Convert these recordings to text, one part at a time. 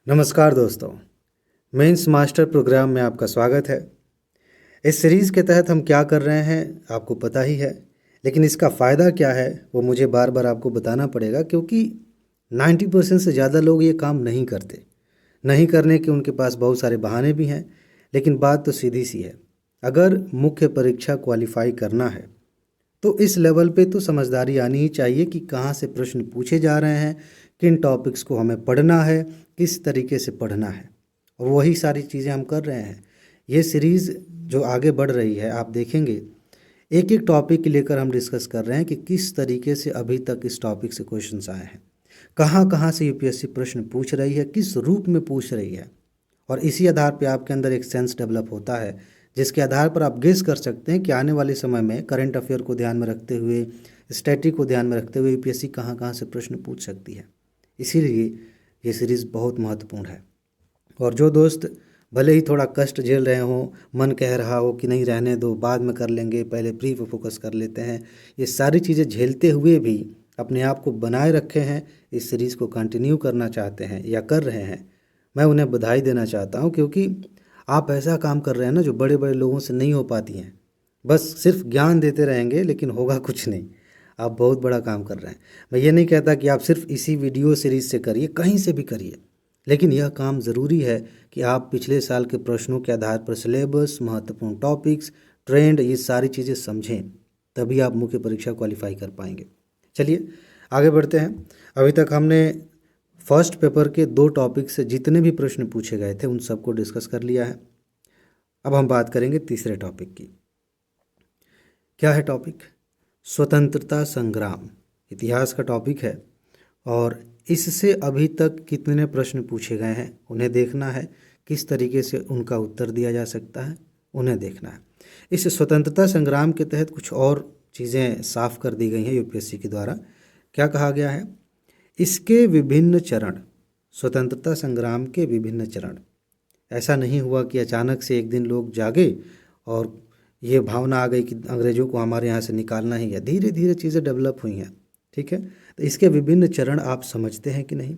नमस्कार दोस्तों, mains master programme में आपका स्वागत है। इस सीरीज़ के तहत हम क्या कर रहे हैं आपको पता ही है, लेकिन इसका फ़ायदा क्या है वो मुझे बार बार आपको बताना पड़ेगा, क्योंकि 90% से ज़्यादा लोग ये काम नहीं करते। नहीं करने के उनके पास बहुत सारे बहाने भी हैं, लेकिन बात तो सीधी सी है। अगर मुख्य परीक्षा क्वालिफाई करना है तो इस लेवल पे तो समझदारी आनी ही चाहिए कि कहाँ से प्रश्न पूछे जा रहे हैं, किन टॉपिक्स को हमें पढ़ना है, किस तरीके से पढ़ना है, और वही सारी चीज़ें हम कर रहे हैं। ये सीरीज़ जो आगे बढ़ रही है, आप देखेंगे एक एक टॉपिक लेकर हम डिस्कस कर रहे हैं कि किस तरीके से अभी तक इस टॉपिक से क्वेश्चंस आए हैं, कहाँ कहाँ से यूपीएससी प्रश्न पूछ रही है, किस रूप में पूछ रही है। और इसी आधार पे आपके अंदर एक सेंस डेवलप होता है, जिसके आधार पर आप गेस कर सकते हैं कि आने वाले समय में करंट अफेयर को ध्यान में रखते हुए, स्टैटिक को ध्यान में रखते हुए यूपीएससी कहाँ कहाँ से प्रश्न पूछ सकती है। इसीलिए ये सीरीज़ बहुत महत्वपूर्ण है। और जो दोस्त भले ही थोड़ा कष्ट झेल रहे हों, मन कह रहा हो कि नहीं रहने दो, बाद में कर लेंगे, पहले प्री पे फोकस कर लेते हैं, ये सारी चीज़ें झेलते हुए भी अपने आप को बनाए रखे हैं, इस सीरीज़ को कंटिन्यू करना चाहते हैं या कर रहे हैं, मैं उन्हें बधाई देना चाहता हूं। क्योंकि आप ऐसा काम कर रहे हैं ना जो बड़े बड़े लोगों से नहीं हो पाती हैं। बस सिर्फ ज्ञान देते रहेंगे लेकिन होगा कुछ नहीं। आप बहुत बड़ा काम कर रहे हैं। मैं ये नहीं कहता कि आप सिर्फ इसी वीडियो सीरीज़ से करिए, कहीं से भी करिए, लेकिन यह काम ज़रूरी है कि आप पिछले साल के प्रश्नों के आधार पर सिलेबस, महत्वपूर्ण टॉपिक्स, ट्रेंड, ये सारी चीज़ें समझें, तभी आप मुख्य परीक्षा क्वालिफाई कर पाएंगे। चलिए आगे बढ़ते हैं। अभी तक हमने फर्स्ट पेपर के 2 टॉपिक से जितने भी प्रश्न पूछे गए थे उन सबको डिस्कस कर लिया है। अब हम बात करेंगे तीसरे टॉपिक की। क्या है टॉपिक? स्वतंत्रता संग्राम। इतिहास का टॉपिक है और इससे अभी तक कितने प्रश्न पूछे गए हैं उन्हें देखना है, किस तरीके से उनका उत्तर दिया जा सकता है उन्हें देखना है। इस स्वतंत्रता संग्राम के तहत कुछ और चीज़ें साफ कर दी गई हैं यूपीएससी के द्वारा। क्या कहा गया है? इसके विभिन्न चरण, स्वतंत्रता संग्राम के विभिन्न चरण। ऐसा नहीं हुआ कि अचानक से एक दिन लोग जागे और ये भावना आ गई कि अंग्रेज़ों को हमारे यहाँ से निकालना ही है। धीरे धीरे चीज़ें डेवलप हुई हैं, ठीक है। तो इसके विभिन्न चरण आप समझते हैं कि नहीं,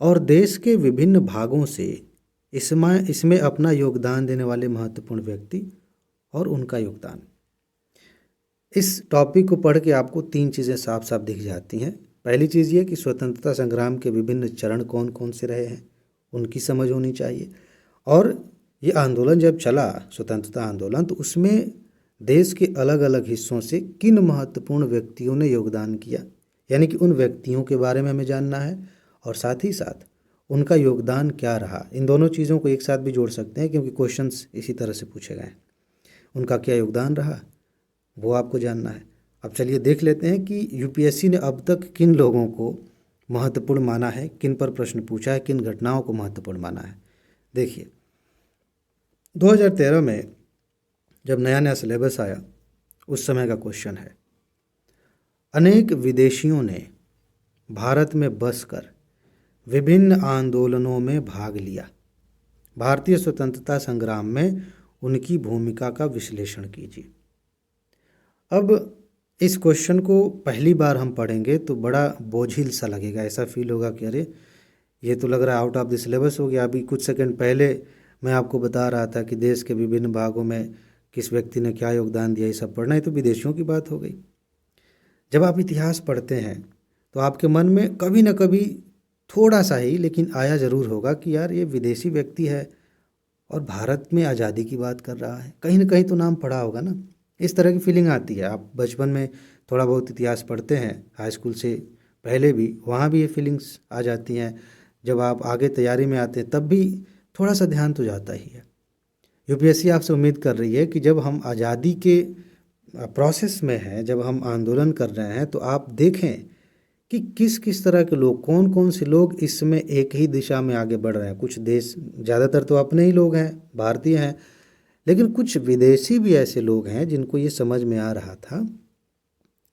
और देश के विभिन्न भागों से इसमें इसमें अपना योगदान देने वाले महत्वपूर्ण व्यक्ति और उनका योगदान। इस टॉपिक को पढ़ के आपको 3 चीज़ें साफ साफ दिख जाती हैं। पहली चीज़ ये कि स्वतंत्रता संग्राम के विभिन्न चरण कौन कौन से रहे हैं, उनकी समझ होनी चाहिए। और ये आंदोलन जब चला, स्वतंत्रता आंदोलन, तो उसमें देश के अलग अलग हिस्सों से किन महत्वपूर्ण व्यक्तियों ने योगदान किया, यानी कि उन व्यक्तियों के बारे में हमें जानना है, और साथ ही साथ उनका योगदान क्या रहा। इन दोनों चीज़ों को एक साथ भी जोड़ सकते हैं, क्योंकि क्वेश्चंस इसी तरह से पूछे गए हैं। उनका क्या योगदान रहा वो आपको जानना है। अब चलिए देख लेते हैं कि यूपीएससी ने अब तक किन लोगों को महत्वपूर्ण माना है, किन पर प्रश्न पूछा है, किन घटनाओं को महत्वपूर्ण माना है। देखिए 2013 में जब नया नया सिलेबस आया, उस समय का क्वेश्चन है, अनेक विदेशियों ने भारत में बसकर विभिन्न आंदोलनों में भाग लिया। भारतीय स्वतंत्रता संग्राम में उनकी भूमिका का विश्लेषण कीजिए। अब इस क्वेश्चन को पहली बार हम पढ़ेंगे तो बड़ा बोझिल सा लगेगा, ऐसा फील होगा कि अरे ये तो लग रहा है आउट ऑफ द सिलेबस हो गया। अभी कुछ सेकंड पहले मैं आपको बता रहा था कि देश के विभिन्न भागों में किस व्यक्ति ने क्या योगदान दिया, ये सब पढ़ना है, तो विदेशियों की बात हो गई। जब आप इतिहास पढ़ते हैं तो आपके मन में कभी ना कभी थोड़ा सा ही लेकिन आया ज़रूर होगा कि यार ये विदेशी व्यक्ति है और भारत में आज़ादी की बात कर रहा है, कहीं ना कहीं तो नाम पढ़ा होगा ना। इस तरह की फीलिंग आती है। आप बचपन में थोड़ा बहुत इतिहास पढ़ते हैं, हाई स्कूल से पहले भी, वहाँ भी ये फीलिंग्स आ जाती हैं। जब आप आगे तैयारी में आते हैं तब भी थोड़ा सा ध्यान तो जाता ही है। यूपीएससी आपसे उम्मीद कर रही है कि जब हम आज़ादी के प्रोसेस में हैं, जब हम आंदोलन कर रहे हैं, तो आप देखें कि किस किस तरह के लोग, कौन कौन से लोग इसमें एक ही दिशा में आगे बढ़ रहे हैं। कुछ देश, ज़्यादातर तो अपने ही लोग हैं, भारतीय हैं, लेकिन कुछ विदेशी भी ऐसे लोग हैं जिनको ये समझ में आ रहा था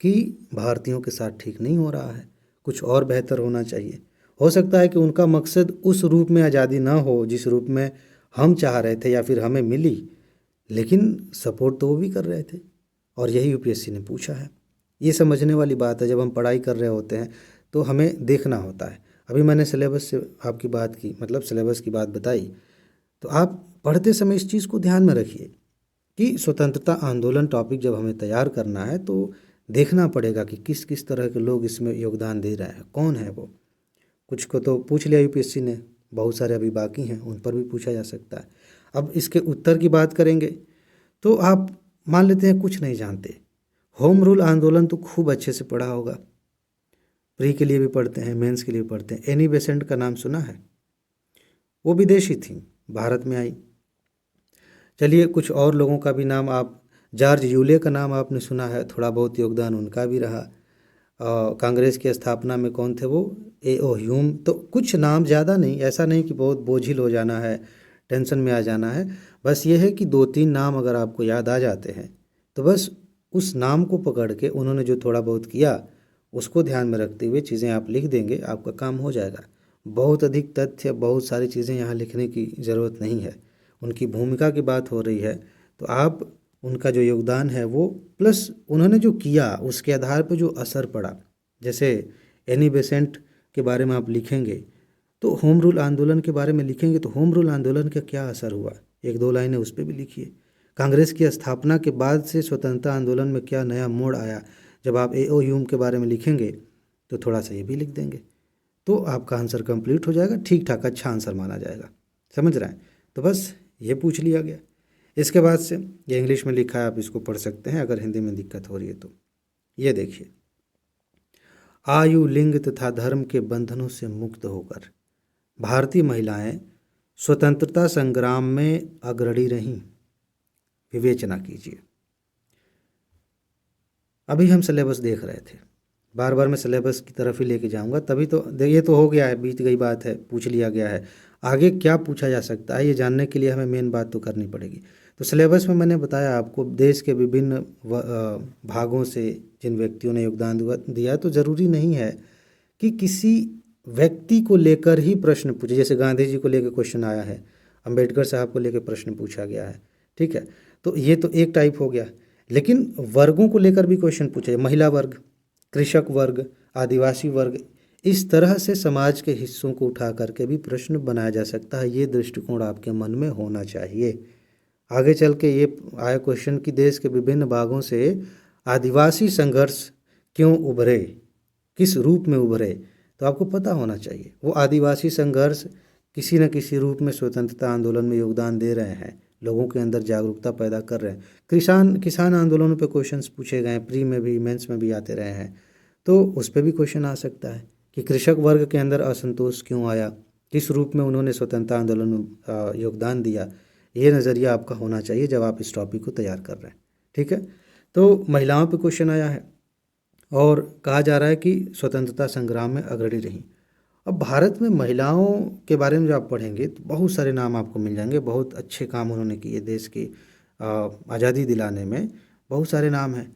कि भारतीयों के साथ ठीक नहीं हो रहा है, कुछ और बेहतर होना चाहिए। हो सकता है कि उनका मकसद उस रूप में आज़ादी ना हो जिस रूप में हम चाह रहे थे या फिर हमें मिली, लेकिन सपोर्ट तो वो भी कर रहे थे, और यही यूपीएससी ने पूछा है। ये समझने वाली बात है। जब हम पढ़ाई कर रहे होते हैं तो हमें देखना होता है। अभी मैंने सिलेबस से आपकी बात की, मतलब सिलेबस की बात बताई, तो आप पढ़ते समय इस चीज़ को ध्यान में रखिए कि स्वतंत्रता आंदोलन टॉपिक जब हमें तैयार करना है तो देखना पड़ेगा कि किस किस तरह के लोग इसमें योगदान दे रहे हैं, कौन है वो। कुछ को तो पूछ लिया यूपीएससी ने, बहुत सारे अभी बाकी हैं, उन पर भी पूछा जा सकता है। अब इसके उत्तर की बात करेंगे तो आप मान लेते हैं कुछ नहीं जानते, होम रूल आंदोलन तो खूब अच्छे से पढ़ा होगा, प्री के लिए भी पढ़ते हैं, मेंस के लिए भी पढ़ते हैं। एनी बेसेंट का नाम सुना है? वो विदेशी थी, भारत में आई। चलिए कुछ और लोगों का भी नाम आप, जॉर्ज यूले का नाम आपने सुना है, थोड़ा बहुत योगदान उनका भी रहा। कांग्रेस की स्थापना में कौन थे वो? ए.ओ. ह्यूम। तो कुछ नाम, ज़्यादा नहीं, ऐसा नहीं कि बहुत बोझिल हो जाना है, टेंशन में आ जाना है। बस ये है कि 2-3 नाम अगर आपको याद आ जाते हैं तो बस उस नाम को पकड़ के उन्होंने जो थोड़ा बहुत किया उसको ध्यान में रखते हुए चीज़ें आप लिख देंगे, आपका काम हो जाएगा। बहुत अधिक तथ्य, बहुत सारी चीज़ें यहाँ लिखने की ज़रूरत नहीं है। उनकी भूमिका की बात हो रही है तो आप उनका जो योगदान है वो, प्लस उन्होंने जो किया उसके आधार पर जो असर पड़ा, जैसे एनी बेसेंट के बारे में आप लिखेंगे तो होम रूल आंदोलन के बारे में लिखेंगे तो होम रूल आंदोलन का क्या असर हुआ, 1-2 लाइनें उस पर भी लिखिए। कांग्रेस की स्थापना के बाद से स्वतंत्रता आंदोलन में क्या नया मोड़ आया, जब आप ए.ओ. ह्यूम के बारे में लिखेंगे तो थोड़ा सा ये भी लिख देंगे तो आपका आंसर कंप्लीट हो जाएगा, ठीक ठाक अच्छा आंसर माना जाएगा। समझ रहे हैं? तो बस ये पूछ लिया गया। इसके बाद से ये इंग्लिश में लिखा है, आप इसको पढ़ सकते हैं अगर हिंदी में दिक्कत हो रही है तो। ये देखिए, आयु, लिंग तथा धर्म के बंधनों से मुक्त होकर भारतीय महिलाएं स्वतंत्रता संग्राम में अग्रणी रहीं। विवेचना कीजिए। अभी हम सिलेबस देख रहे थे, बार बार मैं सिलेबस की तरफ ही लेके जाऊंगा, तभी तो ये तो हो गया है, बीत गई बात है, पूछ लिया गया है। आगे क्या पूछा जा सकता है ये जानने के लिए हमें मेन बात तो करनी पड़ेगी। तो सिलेबस में मैंने बताया आपको, देश के विभिन्न भागों से जिन व्यक्तियों ने योगदान दिया, तो ज़रूरी नहीं है कि किसी व्यक्ति को लेकर ही प्रश्न पूछे। जैसे गांधी जी को लेकर क्वेश्चन आया है, अंबेडकर साहब को लेकर प्रश्न पूछा गया है, ठीक है, तो ये तो एक टाइप हो गया। लेकिन वर्गों को लेकर भी क्वेश्चन पूछे, महिला वर्ग, कृषक वर्ग, आदिवासी वर्ग, इस तरह से समाज के हिस्सों को उठा करके भी प्रश्न बनाया जा सकता है। ये दृष्टिकोण आपके मन में होना चाहिए। आगे चल के ये आया क्वेश्चन कि देश के विभिन्न भागों से आदिवासी संघर्ष क्यों उभरे, किस रूप में उभरे, तो आपको पता होना चाहिए। वो आदिवासी संघर्ष किसी न किसी रूप में स्वतंत्रता आंदोलन में योगदान दे रहे हैं, लोगों के अंदर जागरूकता पैदा कर रहे हैं। किसान आंदोलनों पे क्वेश्चंस पूछे गए हैं, प्री में भी मेंस में भी आते रहे हैं, तो उस पर भी क्वेश्चन आ सकता है कि कृषक वर्ग के अंदर असंतोष क्यों आया, किस रूप में उन्होंने स्वतंत्रता आंदोलन में योगदान दिया। ये नज़रिया आपका होना चाहिए जब आप इस टॉपिक को तैयार कर रहे हैं, ठीक है। तो महिलाओं पे क्वेश्चन आया है और कहा जा रहा है कि स्वतंत्रता संग्राम में अग्रणी रहीं। अब भारत में महिलाओं के बारे में जब आप पढ़ेंगे तो बहुत सारे नाम आपको मिल जाएंगे, बहुत अच्छे काम उन्होंने किए देश की आज़ादी दिलाने में, बहुत सारे नाम हैं।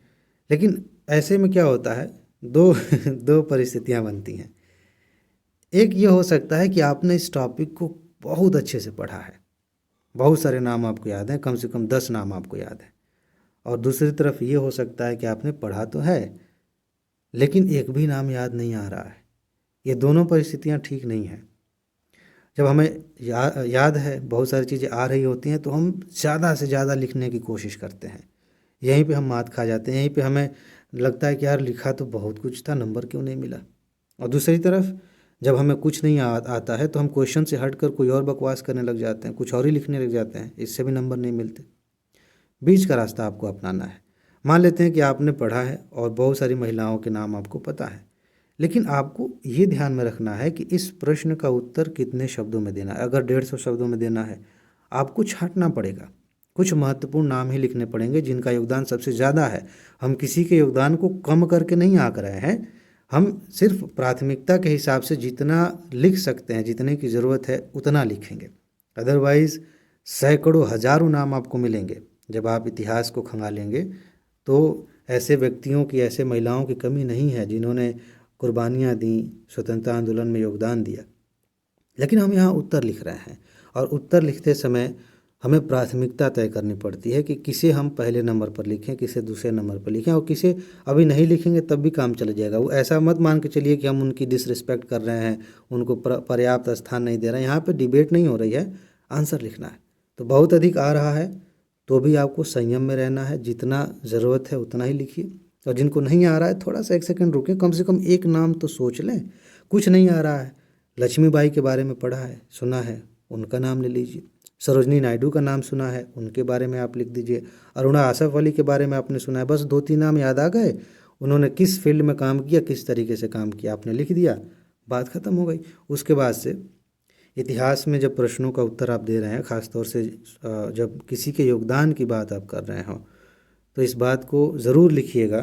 लेकिन ऐसे में क्या होता है, दो दो परिस्थितियां बनती हैं। एक ये हो सकता है कि आपने इस टॉपिक को बहुत अच्छे से पढ़ा है, बहुत सारे नाम आपको याद हैं, कम से कम 10 नाम आपको याद है। और दूसरी तरफ ये हो सकता है कि आपने पढ़ा तो है लेकिन एक भी नाम याद नहीं आ रहा है। ये दोनों परिस्थितियां ठीक नहीं हैं। जब हमें याद है, बहुत सारी चीज़ें आ रही होती हैं, तो हम ज़्यादा से ज़्यादा लिखने की कोशिश करते हैं, यहीं पे हम मात खा जाते हैं, यहीं पे हमें लगता है कि यार लिखा तो बहुत कुछ था, नंबर क्यों नहीं मिला। और दूसरी तरफ जब हमें कुछ नहीं आता है तो हम क्वेश्चन से हट कर कोई और बकवास करने लग जाते हैं, कुछ और ही लिखने लग जाते हैं, इससे भी नंबर नहीं मिलते। बीच का रास्ता आपको अपनाना है। मान लेते हैं कि आपने पढ़ा है और बहुत सारी महिलाओं के नाम आपको पता है, लेकिन आपको ये ध्यान में रखना है कि इस प्रश्न का उत्तर कितने शब्दों में देना है। अगर 150 शब्दों में देना है, आपको छांटना पड़ेगा, कुछ महत्वपूर्ण नाम ही लिखने पड़ेंगे जिनका योगदान सबसे ज़्यादा है। हम किसी के योगदान को कम करके नहीं आंक रहे हैं, हम सिर्फ प्राथमिकता के हिसाब से जितना लिख सकते हैं, जितने की ज़रूरत है उतना लिखेंगे। अदरवाइज़ सैकड़ों हज़ारों नाम आपको मिलेंगे। जब आप इतिहास को खंगालेंगे तो ऐसे व्यक्तियों की, ऐसे महिलाओं की कमी नहीं है जिन्होंने कुर्बानियाँ दी, स्वतंत्रता आंदोलन में योगदान दिया। लेकिन हम यहाँ उत्तर लिख रहे हैं और उत्तर लिखते समय हमें प्राथमिकता तय करनी पड़ती है कि किसे हम पहले नंबर पर लिखें, किसे दूसरे नंबर पर लिखें, और किसे अभी नहीं लिखेंगे तब भी काम चल जाएगा। वो ऐसा मत मान के चलिए कि हम उनकी डिसरिस्पेक्ट कर रहे हैं, उनको पर्याप्त स्थान नहीं दे रहे हैं। यहाँ पे डिबेट नहीं हो रही है, आंसर लिखना है। तो बहुत अधिक आ रहा है तो भी आपको संयम में रहना है, जितना ज़रूरत है उतना ही लिखिए। और जिनको नहीं आ रहा है थोड़ा सा 1 सेकंड रुकें, कम से कम एक नाम तो सोच लें। कुछ नहीं आ रहा है, लक्ष्मीबाई के बारे में पढ़ा है, सुना है, उनका नाम ले लीजिए। सरोजनी नायडू का नाम सुना है, उनके बारे में आप लिख दीजिए। अरुणा आसफ अली के बारे में आपने सुना है, बस 2-3 नाम याद आ गए, उन्होंने किस फील्ड में काम किया, किस तरीके से काम किया, आपने लिख दिया, बात ख़त्म हो गई। उसके बाद से इतिहास में जब प्रश्नों का उत्तर आप दे रहे हैं, ख़ास तौर से जब किसी के योगदान की बात आप कर रहे हो, तो इस बात को ज़रूर लिखिएगा।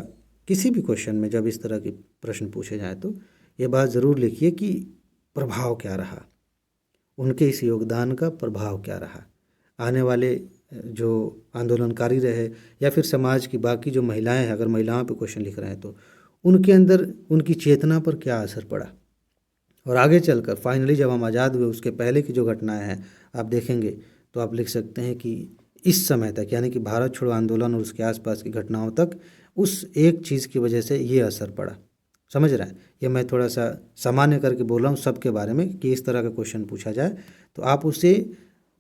किसी भी क्वेश्चन में जब इस तरह के प्रश्न पूछे जाए तो ये बात ज़रूर लिखिए कि प्रभाव क्या रहा, उनके इस योगदान का प्रभाव क्या रहा, आने वाले जो आंदोलनकारी रहे या फिर समाज की बाकी जो महिलाएं हैं, अगर महिलाओं पे क्वेश्चन लिख रहे हैं तो उनके अंदर उनकी चेतना पर क्या असर पड़ा। और आगे चलकर फाइनली जब हम आज़ाद हुए उसके पहले की जो घटनाएं हैं आप देखेंगे तो आप लिख सकते हैं कि इस समय तक, यानी कि भारत छोड़ो आंदोलन और उसके आसपास की घटनाओं तक उस एक चीज़ की वजह से ये असर पड़ा। समझ रहे हैं? ये मैं थोड़ा सा सामान्य करके बोल रहा हूँ सबके बारे में कि इस तरह का क्वेश्चन पूछा जाए तो आप उसे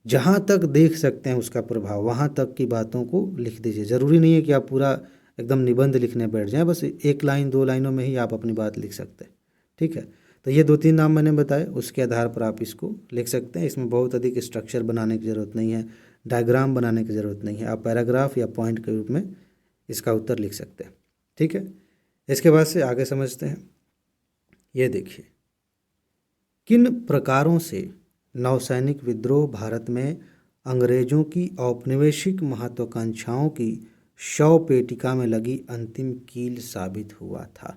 जहाँ तक देख सकते हैं उसका प्रभाव, वहाँ तक की बातों को लिख दीजिए। ज़रूरी नहीं है कि आप पूरा एकदम निबंध लिखने बैठ जाएं, बस 1 लाइन 2 लाइनों में ही आप अपनी बात लिख सकते हैं। ठीक है, तो ये 2-3 नाम मैंने बताए, उसके आधार पर आप इसको लिख सकते हैं। इसमें बहुत अधिक स्ट्रक्चर बनाने की ज़रूरत नहीं है, डायग्राम बनाने की ज़रूरत नहीं है, आप पैराग्राफ या पॉइंट के रूप में इसका उत्तर लिख सकते हैं। ठीक है, इसके बाद से आगे समझते हैं। ये देखिए, किन प्रकारों से नौसैनिक विद्रोह भारत में अंग्रेजों की औपनिवेशिक महत्वाकांक्षाओं की शव पेटिका में लगी अंतिम कील साबित हुआ था।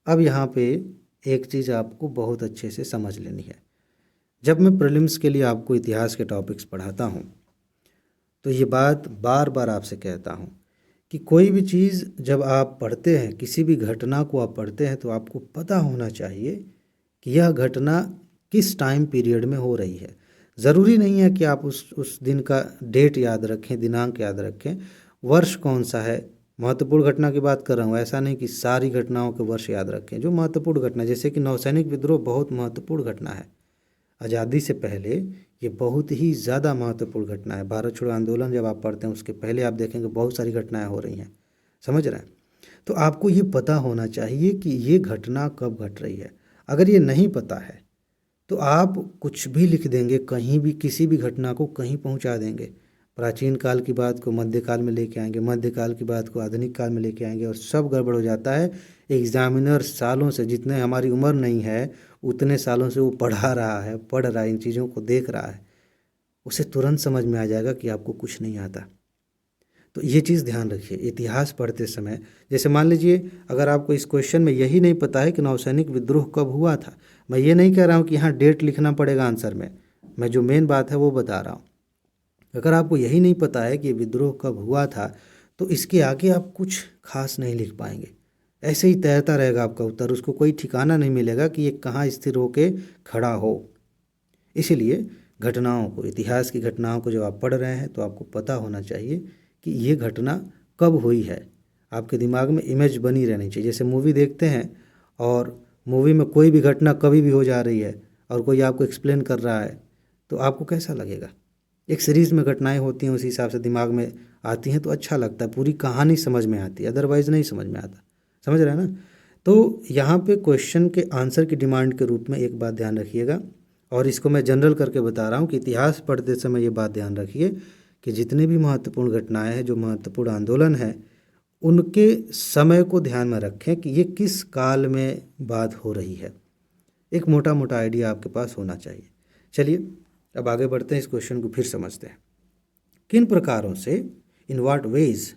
अब यहाँ पे एक चीज़ आपको बहुत अच्छे से समझ लेनी है। जब मैं प्रीलिम्स के लिए आपको इतिहास के टॉपिक्स पढ़ाता हूँ तो ये बात बार बार आपसे कहता हूँ कि कोई भी चीज़ जब आप पढ़ते हैं, किसी भी घटना को आप पढ़ते हैं तो आपको पता होना चाहिए कि यह घटना किस टाइम पीरियड में हो रही है। ज़रूरी नहीं है कि आप उस दिन का डेट याद रखें, दिनांक याद रखें, वर्ष कौन सा है। महत्वपूर्ण घटना की बात कर रहा हूँ, ऐसा नहीं कि सारी घटनाओं के वर्ष याद रखें। जो महत्वपूर्ण घटना, जैसे कि नौसैनिक विद्रोह बहुत महत्वपूर्ण घटना है, आज़ादी से पहले ये बहुत ही ज़्यादा महत्वपूर्ण घटना है। भारत छोड़ो आंदोलन जब आप पढ़ते हैं उसके पहले आप देखेंगे बहुत सारी घटनाएं हो रही हैं। समझ रहे हैं? तो आपको ये पता होना चाहिए कि ये घटना कब घट रही है। अगर ये नहीं पता है तो आप कुछ भी लिख देंगे, कहीं भी किसी भी घटना को कहीं पहुंचा देंगे। प्राचीन काल की बात को मध्यकाल में लेके आएंगे, मध्यकाल की बात को आधुनिक काल में लेके आएंगे और सब गड़बड़ हो जाता है। एग्जामिनर सालों से, जितने हमारी उम्र नहीं है उतने सालों से वो पढ़ा रहा है, पढ़ रहा है, इन चीज़ों को देख रहा है, उसे तुरंत समझ में आ जाएगा कि आपको कुछ नहीं आता। तो ये चीज़ ध्यान रखिए इतिहास पढ़ते समय। जैसे मान लीजिए अगर आपको इस क्वेश्चन में यही नहीं पता है कि नौसैनिक विद्रोह कब हुआ था, मैं ये नहीं कह रहा हूँ कि यहाँ डेट लिखना पड़ेगा आंसर में, मैं जो मेन बात है वो बता रहा हूँ। अगर आपको यही नहीं पता है कि विद्रोह कब हुआ था तो इसके आगे आप कुछ खास नहीं लिख पाएंगे, ऐसे ही तैरता रहेगा आपका उत्तर, उसको कोई ठिकाना नहीं मिलेगा कि ये कहाँ स्थिर होके खड़ा हो। इसीलिए घटनाओं को, इतिहास की घटनाओं को जब आप पढ़ रहे हैं तो आपको पता होना चाहिए कि ये घटना कब हुई है। आपके दिमाग में इमेज बनी रहनी चाहिए। जैसे मूवी देखते हैं और मूवी में कोई भी घटना कभी भी हो जा रही है और कोई आपको एक्सप्लेन कर रहा है तो आपको कैसा लगेगा। एक सीरीज़ में घटनाएं होती हैं, उसी हिसाब से दिमाग में आती हैं तो अच्छा लगता है, पूरी कहानी समझ में आती है, अदरवाइज़ नहीं समझ में आता। समझ रहे हैं ना? तो यहाँ पे क्वेश्चन के आंसर की डिमांड के रूप में एक बात ध्यान रखिएगा, और इसको मैं जनरल करके बता रहा हूँ कि इतिहास पढ़ते समय ये बात ध्यान रखिए कि जितनी भी महत्वपूर्ण घटनाएं हैं, जो महत्वपूर्ण आंदोलन हैं, उनके समय को ध्यान में रखें कि ये किस काल में बात हो रही है। एक मोटा मोटा आइडिया आपके पास होना चाहिए। चलिए अब आगे बढ़ते हैं, इस क्वेश्चन को फिर समझते हैं। किन प्रकारों से, इन व्हाट वेज,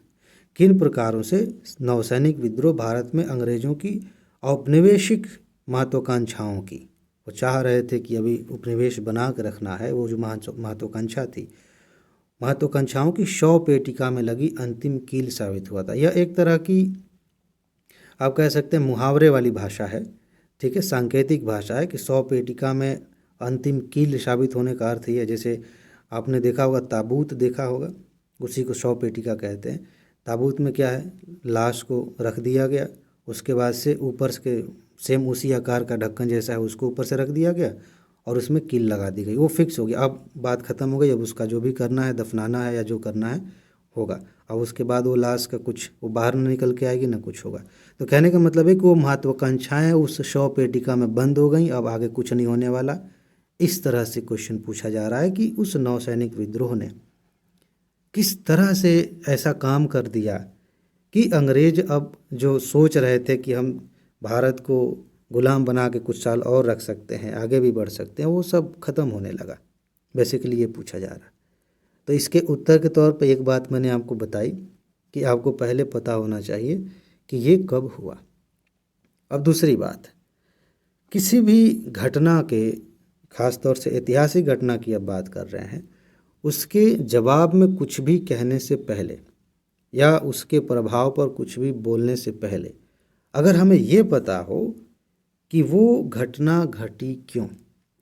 किन प्रकारों से नौसैनिक विद्रोह भारत में अंग्रेजों की औपनिवेशिक महत्वाकांक्षाओं की, वो चाह रहे थे कि अभी उपनिवेश बना के रखना है, वो जो महत्वाकांक्षा थी, महत्वाकांक्षाओं की शव पेटिका में लगी अंतिम कील साबित हुआ था। यह एक तरह की आप कह सकते हैं मुहावरे वाली भाषा है। ठीक है, सांकेतिक भाषा है कि शव पेटिका में अंतिम कील साबित होने का अर्थ ये है, जैसे आपने देखा होगा, ताबूत देखा होगा, उसी को शव पेटिका कहते हैं। ताबूत में क्या है, लाश को रख दिया गया, उसके बाद से ऊपर से सेम उसी आकार का ढक्कन जैसा है उसको ऊपर से रख दिया गया और उसमें कील लगा दी गई, वो फिक्स हो गया। अब बात ख़त्म हो गई, अब उसका जो भी करना है, दफनाना है या जो करना है होगा। अब उसके बाद वो लाश का कुछ वो बाहर न निकल के आएगी ना कुछ होगा। तो कहने का मतलब है कि वो महत्वाकांक्षाएँ उस शव पेटिका में बंद हो गई, अब आगे कुछ नहीं होने वाला। इस तरह से क्वेश्चन पूछा जा रहा है कि उस नौसैनिक विद्रोह ने किस तरह से ऐसा काम कर दिया कि अंग्रेज अब जो सोच रहे थे कि हम भारत को गुलाम बना के कुछ साल और रख सकते हैं, आगे भी बढ़ सकते हैं, वो सब ख़त्म होने लगा। बेसिकली ये पूछा जा रहा है। तो इसके उत्तर के तौर पे एक बात मैंने आपको बताई कि आपको पहले पता होना चाहिए कि ये कब हुआ। अब दूसरी बात, किसी भी घटना के, ख़ास तौर से ऐतिहासिक घटना की अब बात कर रहे हैं, उसके जवाब में कुछ भी कहने से पहले या उसके प्रभाव पर कुछ भी बोलने से पहले अगर हमें ये पता हो कि वो घटना घटी क्यों,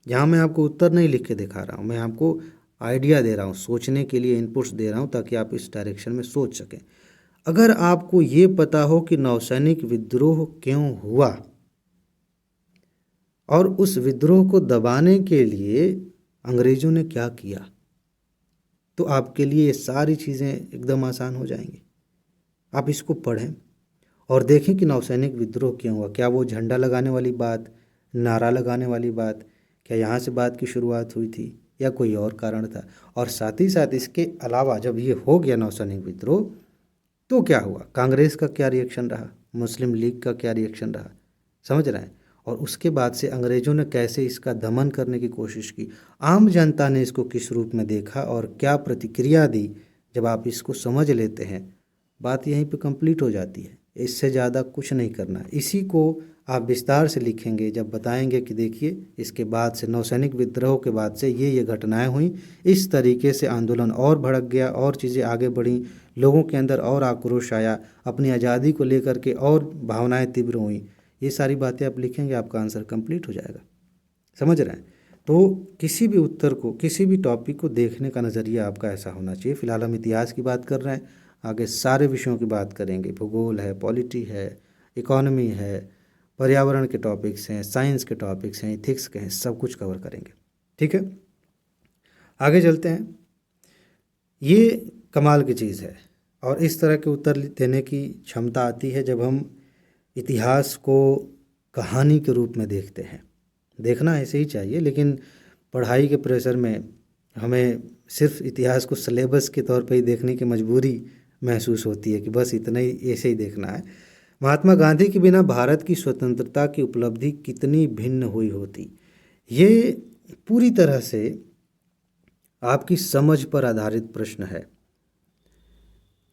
यहाँ मैं आपको उत्तर नहीं लिख के दिखा रहा हूँ, मैं आपको आइडिया दे रहा हूँ, सोचने के लिए इनपुट्स दे रहा हूँ ताकि आप इस डायरेक्शन में सोच सकें। अगर आपको ये पता हो कि नौसैनिक विद्रोह क्यों हुआ और उस विद्रोह को दबाने के लिए अंग्रेज़ों ने क्या किया, तो आपके लिए ये सारी चीज़ें एकदम आसान हो जाएंगी। आप इसको पढ़ें और देखें कि नौसैनिक विद्रोह क्यों हुआ। क्या वो झंडा लगाने वाली बात, नारा लगाने वाली बात, क्या यहाँ से बात की शुरुआत हुई थी या कोई और कारण था? और साथ ही साथ इसके अलावा जब ये हो गया नौसैनिक विद्रोह, तो क्या हुआ, कांग्रेस का क्या रिएक्शन रहा, मुस्लिम लीग का क्या रिएक्शन रहा, समझ रहे हैं? और उसके बाद से अंग्रेज़ों ने कैसे इसका दमन करने की कोशिश की, आम जनता ने इसको किस रूप में देखा और क्या प्रतिक्रिया दी, जब आप इसको समझ लेते हैं बात यहीं पे कंप्लीट हो जाती है। इससे ज़्यादा कुछ नहीं करना। इसी को आप विस्तार से लिखेंगे जब बताएंगे कि देखिए इसके बाद से नौसैनिक विद्रोह के बाद से ये घटनाएं हुई, इस तरीके से आंदोलन और भड़क गया और चीज़ें आगे बढ़ी, लोगों के अंदर और आक्रोश आया, अपनी आज़ादी को लेकर के और भावनाएं तीव्र हुई। ये सारी बातें आप लिखेंगे, आपका आंसर कंप्लीट हो जाएगा। समझ रहे हैं? तो किसी भी उत्तर को, किसी भी टॉपिक को देखने का नज़रिया आपका ऐसा होना चाहिए। फ़िलहाल हम इतिहास की बात कर रहे हैं, आगे सारे विषयों की बात करेंगे। भूगोल है, पॉलिटी है, इकोनॉमी है, पर्यावरण के टॉपिक्स हैं, साइंस के टॉपिक्स हैं, इथिक्स के हैं, सब कुछ कवर करेंगे। ठीक है, आगे चलते हैं। ये कमाल की चीज़ है और इस तरह के उत्तर देने की क्षमता आती है जब हम इतिहास को कहानी के रूप में देखते हैं। देखना ऐसे ही चाहिए, लेकिन पढ़ाई के प्रेशर में हमें सिर्फ इतिहास को सिलेबस के तौर पर ही देखने की मजबूरी महसूस होती है कि बस इतना ही, ऐसे ही देखना है। महात्मा गांधी के बिना भारत की स्वतंत्रता की उपलब्धि कितनी भिन्न हुई होती, ये पूरी तरह से आपकी समझ पर आधारित प्रश्न है।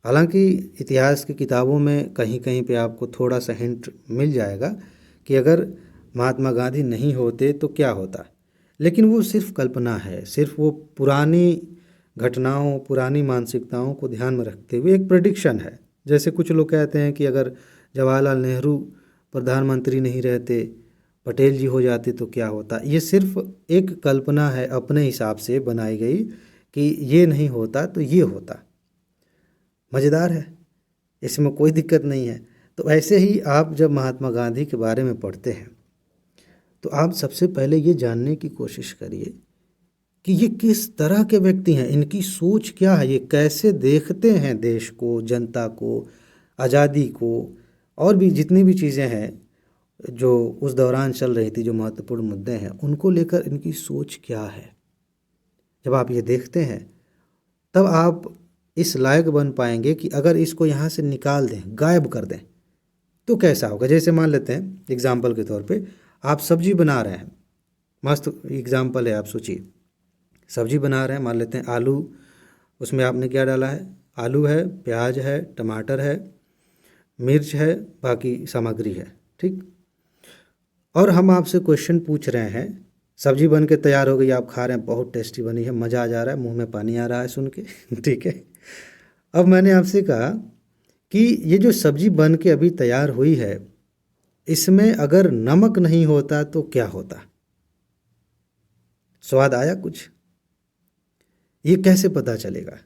हालांकि इतिहास की किताबों में कहीं कहीं पे आपको थोड़ा सा हिंट मिल जाएगा कि अगर महात्मा गांधी नहीं होते तो क्या होता, लेकिन वो सिर्फ कल्पना है, सिर्फ वो पुरानी घटनाओं, पुरानी मानसिकताओं को ध्यान में रखते हुए एक प्रेडिक्शन है। जैसे कुछ लोग कहते हैं कि अगर जवाहरलाल नेहरू प्रधानमंत्री नहीं रहते, पटेल जी हो जाते तो क्या होता। ये सिर्फ एक कल्पना है अपने हिसाब से बनाई गई कि ये नहीं होता तो ये होता। मज़ेदार है, इसमें कोई दिक्कत नहीं है। तो ऐसे ही आप जब महात्मा गांधी के बारे में पढ़ते हैं तो आप सबसे पहले ये जानने की कोशिश करिए कि ये किस तरह के व्यक्ति हैं, इनकी सोच क्या है, ये कैसे देखते हैं देश को, जनता को, आज़ादी को, और भी जितनी भी चीज़ें हैं जो उस दौरान चल रही थी, जो महत्वपूर्ण मुद्दे हैं, उनको लेकर इनकी सोच क्या है। जब आप ये देखते हैं तब आप इस लायक बन पाएंगे कि अगर इसको यहाँ से निकाल दें, गायब कर दें, तो कैसा होगा। जैसे मान लेते हैं एग्जाम्पल के तौर पे आप सब्जी बना रहे हैं, मस्त एग्जाम्पल है, आप सोचिए सब्जी बना रहे हैं, मान लेते हैं आलू, उसमें आपने क्या डाला है, आलू है, प्याज है, टमाटर है, मिर्च है, बाकी सामग्री है, ठीक। और हम आपसे क्वेश्चन पूछ रहे हैं, सब्जी बन के तैयार हो गई, आप खा रहे हैं, बहुत टेस्टी बनी है, मज़ा आ जा रहा है, मुंह में पानी आ रहा है सुन के ठीक है। अब मैंने आपसे कहा कि ये जो सब्जी बन के अभी तैयार हुई है, इसमें अगर नमक नहीं होता तो क्या होता। स्वाद आया कुछ? ये कैसे पता चलेगा?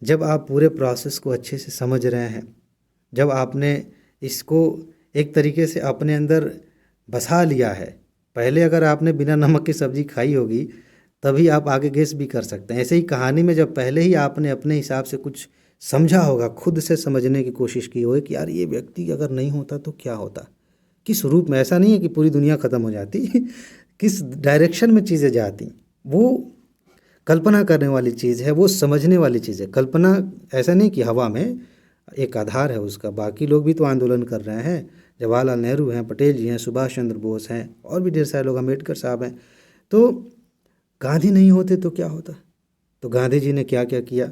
जब आप पूरे प्रोसेस को अच्छे से समझ रहे हैं, जब आपने इसको एक तरीके से अपने अंदर बसा लिया है। पहले अगर आपने बिना नमक की सब्ज़ी खाई होगी तभी आप आगे गेस भी कर सकते हैं। ऐसे ही कहानी में जब पहले ही आपने अपने हिसाब से कुछ समझा होगा, खुद से समझने की कोशिश की होगी कि यार ये व्यक्ति अगर नहीं होता तो क्या होता, किस रूप में, ऐसा नहीं है कि पूरी दुनिया ख़त्म हो जाती किस डायरेक्शन में चीज़ें जाती, वो कल्पना करने वाली चीज़ है, वो समझने वाली चीज़ है। कल्पना ऐसा नहीं कि हवा में एक आधार है उसका, बाकी लोग भी तो आंदोलन कर रहे हैं। जवाहरलाल नेहरू हैं, पटेल जी हैं, सुभाष चंद्र बोस हैं, और भी ढेर सारे लोग, अम्बेडकर साहब हैं। तो गांधी नहीं होते तो क्या होता? तो गांधी जी ने क्या क्या किया?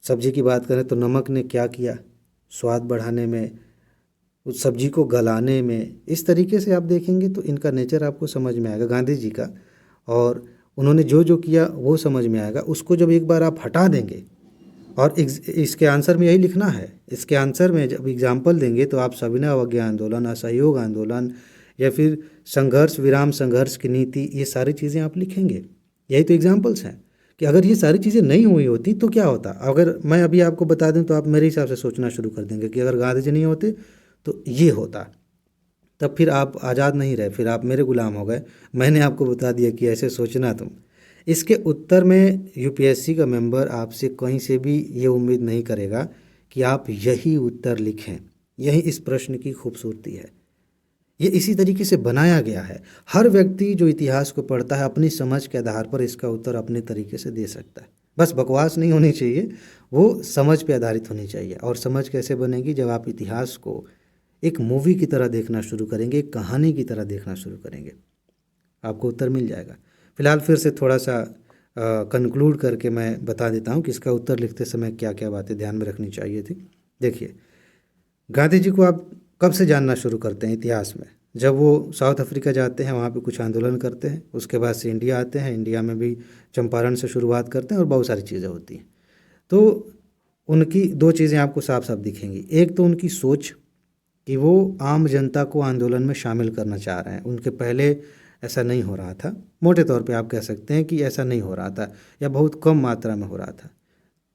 सब्जी की बात करें तो नमक ने क्या किया स्वाद बढ़ाने में, उस सब्जी को गलाने में। इस तरीके से आप देखेंगे तो इनका नेचर आपको समझ में आएगा गांधी जी का, और उन्होंने जो जो किया वो समझ में आएगा। उसको जब एक बार आप हटा देंगे, और इसके आंसर में यही लिखना है, इसके आंसर में जब एग्जाम्पल देंगे तो आप सविनय अवज्ञा आंदोलन, असहयोग आंदोलन, या फिर संघर्ष विराम संघर्ष की नीति, ये सारी चीज़ें आप लिखेंगे। यही तो एग्जाम्पल्स हैं कि अगर ये सारी चीज़ें नहीं हुई होती तो क्या होता। अगर मैं अभी आपको बता दूं तो आप मेरे हिसाब से सोचना शुरू कर देंगे कि अगर गांधी जी नहीं होते तो ये होता। तब फिर आप आज़ाद नहीं रहे, फिर आप मेरे गुलाम हो गए। मैंने आपको बता दिया कि ऐसे सोचना तुम। इसके उत्तर में यूपीएससी का मेंबर आपसे कहीं से भी ये उम्मीद नहीं करेगा कि आप यही उत्तर लिखें। यही इस प्रश्न की खूबसूरती है। ये इसी तरीके से बनाया गया है। हर व्यक्ति जो इतिहास को पढ़ता है अपनी समझ के आधार पर इसका उत्तर अपने तरीके से दे सकता है। बस बकवास नहीं होनी चाहिए, वो समझ पे आधारित होनी चाहिए। और समझ कैसे बनेगी? जब आप इतिहास को एक मूवी की तरह देखना शुरू करेंगे, एक कहानी की तरह देखना शुरू करेंगे, आपको उत्तर मिल जाएगा। फिलहाल फिर से थोड़ा सा कंक्लूड करके मैं बता देता हूँ कि इसका उत्तर लिखते समय क्या क्या बातें ध्यान में रखनी चाहिए थी। देखिए, गांधी जी को आप कब से जानना शुरू करते हैं इतिहास में? जब वो साउथ अफ्रीका जाते हैं, वहाँ पे कुछ आंदोलन करते हैं, उसके बाद से इंडिया आते हैं, इंडिया में भी चंपारण से शुरुआत करते हैं और बहुत सारी चीज़ें होती हैं। तो उनकी दो चीज़ें आपको साफ साफ दिखेंगी। एक तो उनकी सोच कि वो आम जनता को आंदोलन में शामिल करना चाह रहे हैं। उनके पहले ऐसा नहीं हो रहा था, मोटे तौर पे आप कह सकते हैं कि ऐसा नहीं हो रहा था, या बहुत कम मात्रा में हो रहा था।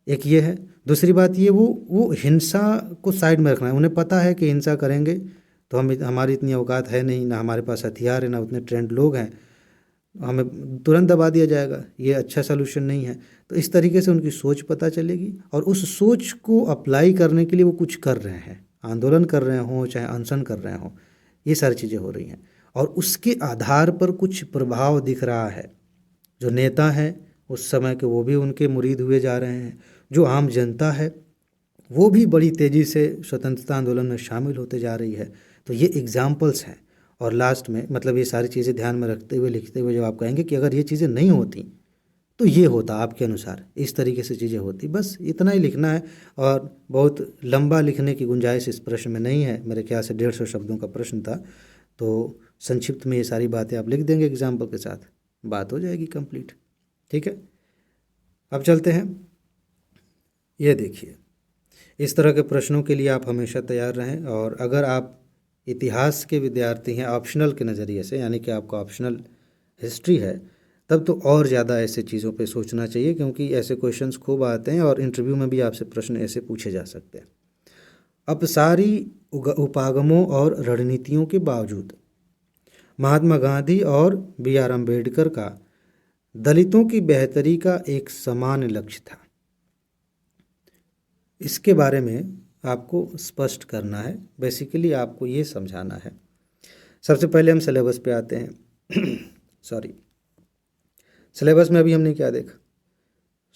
एक ये है। दूसरी बात ये, वो हिंसा को साइड में रखना है। उन्हें पता है कि हिंसा करेंगे तो हमारी इतनी औकात है नहीं, ना हमारे पास हथियार है, ना उतने ट्रेंड लोग हैं, हमें तुरंत दबा दिया जाएगा, ये अच्छा सलूशन नहीं है। तो इस तरीके से उनकी सोच पता चलेगी, और उस सोच को अप्लाई करने के लिए वो कुछ कर रहे हैं, आंदोलन कर रहे हों चाहे अनशन कर रहे हों, ये सारी चीज़ें हो रही हैं। और उसके आधार पर कुछ प्रभाव दिख रहा है। जो नेता हैं उस समय के, वो भी उनके मुरीद हुए जा रहे हैं। जो आम जनता है वो भी बड़ी तेज़ी से स्वतंत्रता आंदोलन में शामिल होते जा रही है। तो ये एग्जाम्पल्स हैं। और लास्ट में, मतलब ये सारी चीज़ें ध्यान में रखते हुए लिखते हुए जब आप कहेंगे कि अगर ये चीज़ें नहीं होती तो ये होता, आपके अनुसार इस तरीके से चीज़ें होती, बस इतना ही लिखना है। और बहुत लंबा लिखने की गुंजाइश इस प्रश्न में नहीं है। मेरे ख्याल से 150 शब्दों का प्रश्न था, तो संक्षिप्त में ये सारी बातें आप लिख देंगे एग्जाम्पल के साथ, बात हो जाएगी कंप्लीट। ठीक है, अब चलते हैं। ये देखिए, इस तरह के प्रश्नों के लिए आप हमेशा तैयार रहें। और अगर आप इतिहास के विद्यार्थी हैं ऑप्शनल के नज़रिए से, यानी कि आपका ऑप्शनल हिस्ट्री है, तब तो और ज़्यादा ऐसे चीज़ों पे सोचना चाहिए, क्योंकि ऐसे क्वेश्चंस खूब आते हैं और इंटरव्यू में भी आपसे प्रश्न ऐसे पूछे जा सकते हैं। अब सारी उपागमों और रणनीतियों के बावजूद महात्मा गांधी और B.R. अम्बेडकर का दलितों की बेहतरी का एक समान लक्ष्य था। इसके बारे में आपको स्पष्ट करना है। बेसिकली आपको ये समझाना है। सबसे पहले हम सिलेबस पे आते हैं। सॉरी, सिलेबस में अभी हमने क्या देखा?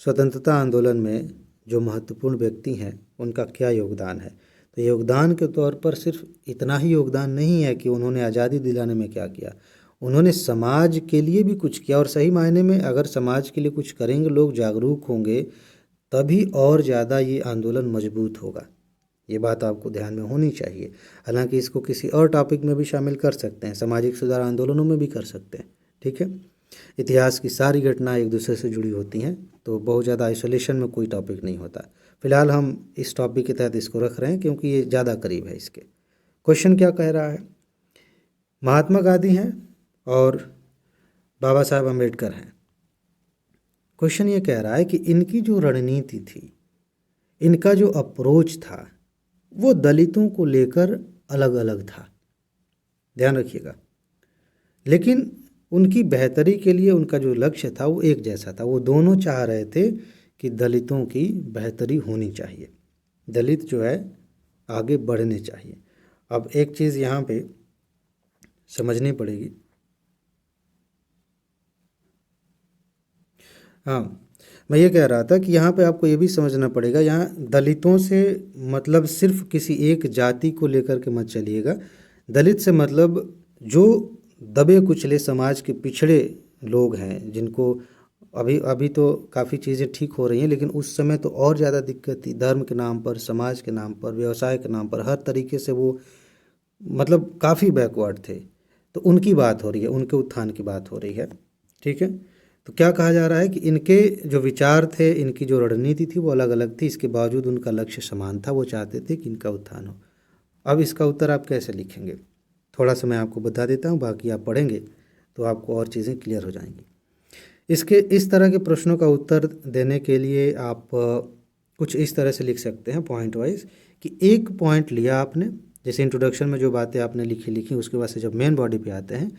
स्वतंत्रता आंदोलन में जो महत्वपूर्ण व्यक्ति हैं उनका क्या योगदान है। तो योगदान के तौर पर सिर्फ इतना ही योगदान नहीं है कि उन्होंने आज़ादी दिलाने में क्या किया, उन्होंने समाज के लिए भी कुछ किया। और सही मायने में अगर समाज के लिए कुछ करेंगे, लोग जागरूक होंगे, तभी और ज़्यादा ये आंदोलन मजबूत होगा। ये बात आपको ध्यान में होनी चाहिए। हालांकि इसको किसी और टॉपिक में भी शामिल कर सकते हैं, सामाजिक सुधार आंदोलनों में भी कर सकते हैं। ठीक है, इतिहास की सारी घटनाएं एक दूसरे से जुड़ी होती हैं, तो बहुत ज़्यादा आइसोलेशन में कोई टॉपिक नहीं होता। फिलहाल हम इस टॉपिक के तहत इसको रख रहे हैं क्योंकि ये ज़्यादा करीब है इसके। क्वेश्चन क्या कह रहा है? महात्मा गांधी हैं और बाबा साहब अम्बेडकर हैं, क्वेश्चन ये कह रहा है कि इनकी जो रणनीति थी, इनका जो अप्रोच था, वो दलितों को लेकर अलग अलग था, ध्यान रखिएगा। लेकिन उनकी बेहतरी के लिए उनका जो लक्ष्य था वो एक जैसा था। वो दोनों चाह रहे थे कि दलितों की बेहतरी होनी चाहिए, दलित जो है आगे बढ़ने चाहिए। अब एक चीज़ यहाँ पे समझनी पड़ेगी। हाँ, मैं ये कह रहा था कि यहाँ पे आपको ये भी समझना पड़ेगा, यहाँ दलितों से मतलब सिर्फ किसी एक जाति को लेकर के मत चलिएगा। दलित से मतलब जो दबे कुचले समाज के पिछड़े लोग हैं, जिनको अभी अभी तो काफ़ी चीज़ें ठीक हो रही हैं, लेकिन उस समय तो और ज़्यादा दिक्कत थी। धर्म के नाम पर, समाज के नाम पर, व्यवसाय के नाम पर, हर तरीके से वो मतलब काफ़ी बैकवर्ड थे। तो उनकी बात हो रही है, उनके उत्थान की बात हो रही है, ठीक है। तो क्या कहा जा रहा है कि इनके जो विचार थे, इनकी जो रणनीति थी वो अलग अलग थी, इसके बावजूद उनका लक्ष्य समान था। वो चाहते थे कि इनका उत्थान हो। अब इसका उत्तर आप कैसे लिखेंगे, थोड़ा सा मैं आपको बता देता हूँ, बाकी आप पढ़ेंगे तो आपको और चीज़ें क्लियर हो जाएंगी। इसके इस तरह के प्रश्नों का उत्तर देने के लिए आप कुछ इस तरह से लिख सकते हैं पॉइंट वाइज, कि एक पॉइंट लिया आपने, जैसे इंट्रोडक्शन में जो बातें आपने लिखी उसके बाद से जब मेन बॉडी पे आते हैं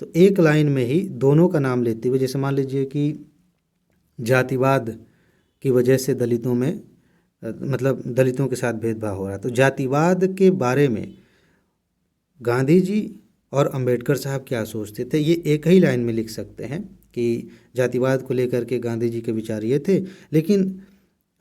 तो एक लाइन में ही दोनों का नाम लेते हुए, जैसे मान लीजिए कि जातिवाद की वजह से दलितों में मतलब दलितों के साथ भेदभाव हो रहा है, तो जातिवाद के बारे में गांधी जी और अंबेडकर साहब क्या सोचते थे, ये एक ही लाइन में लिख सकते हैं कि जातिवाद को लेकर के गांधी जी के विचार ये थे, लेकिन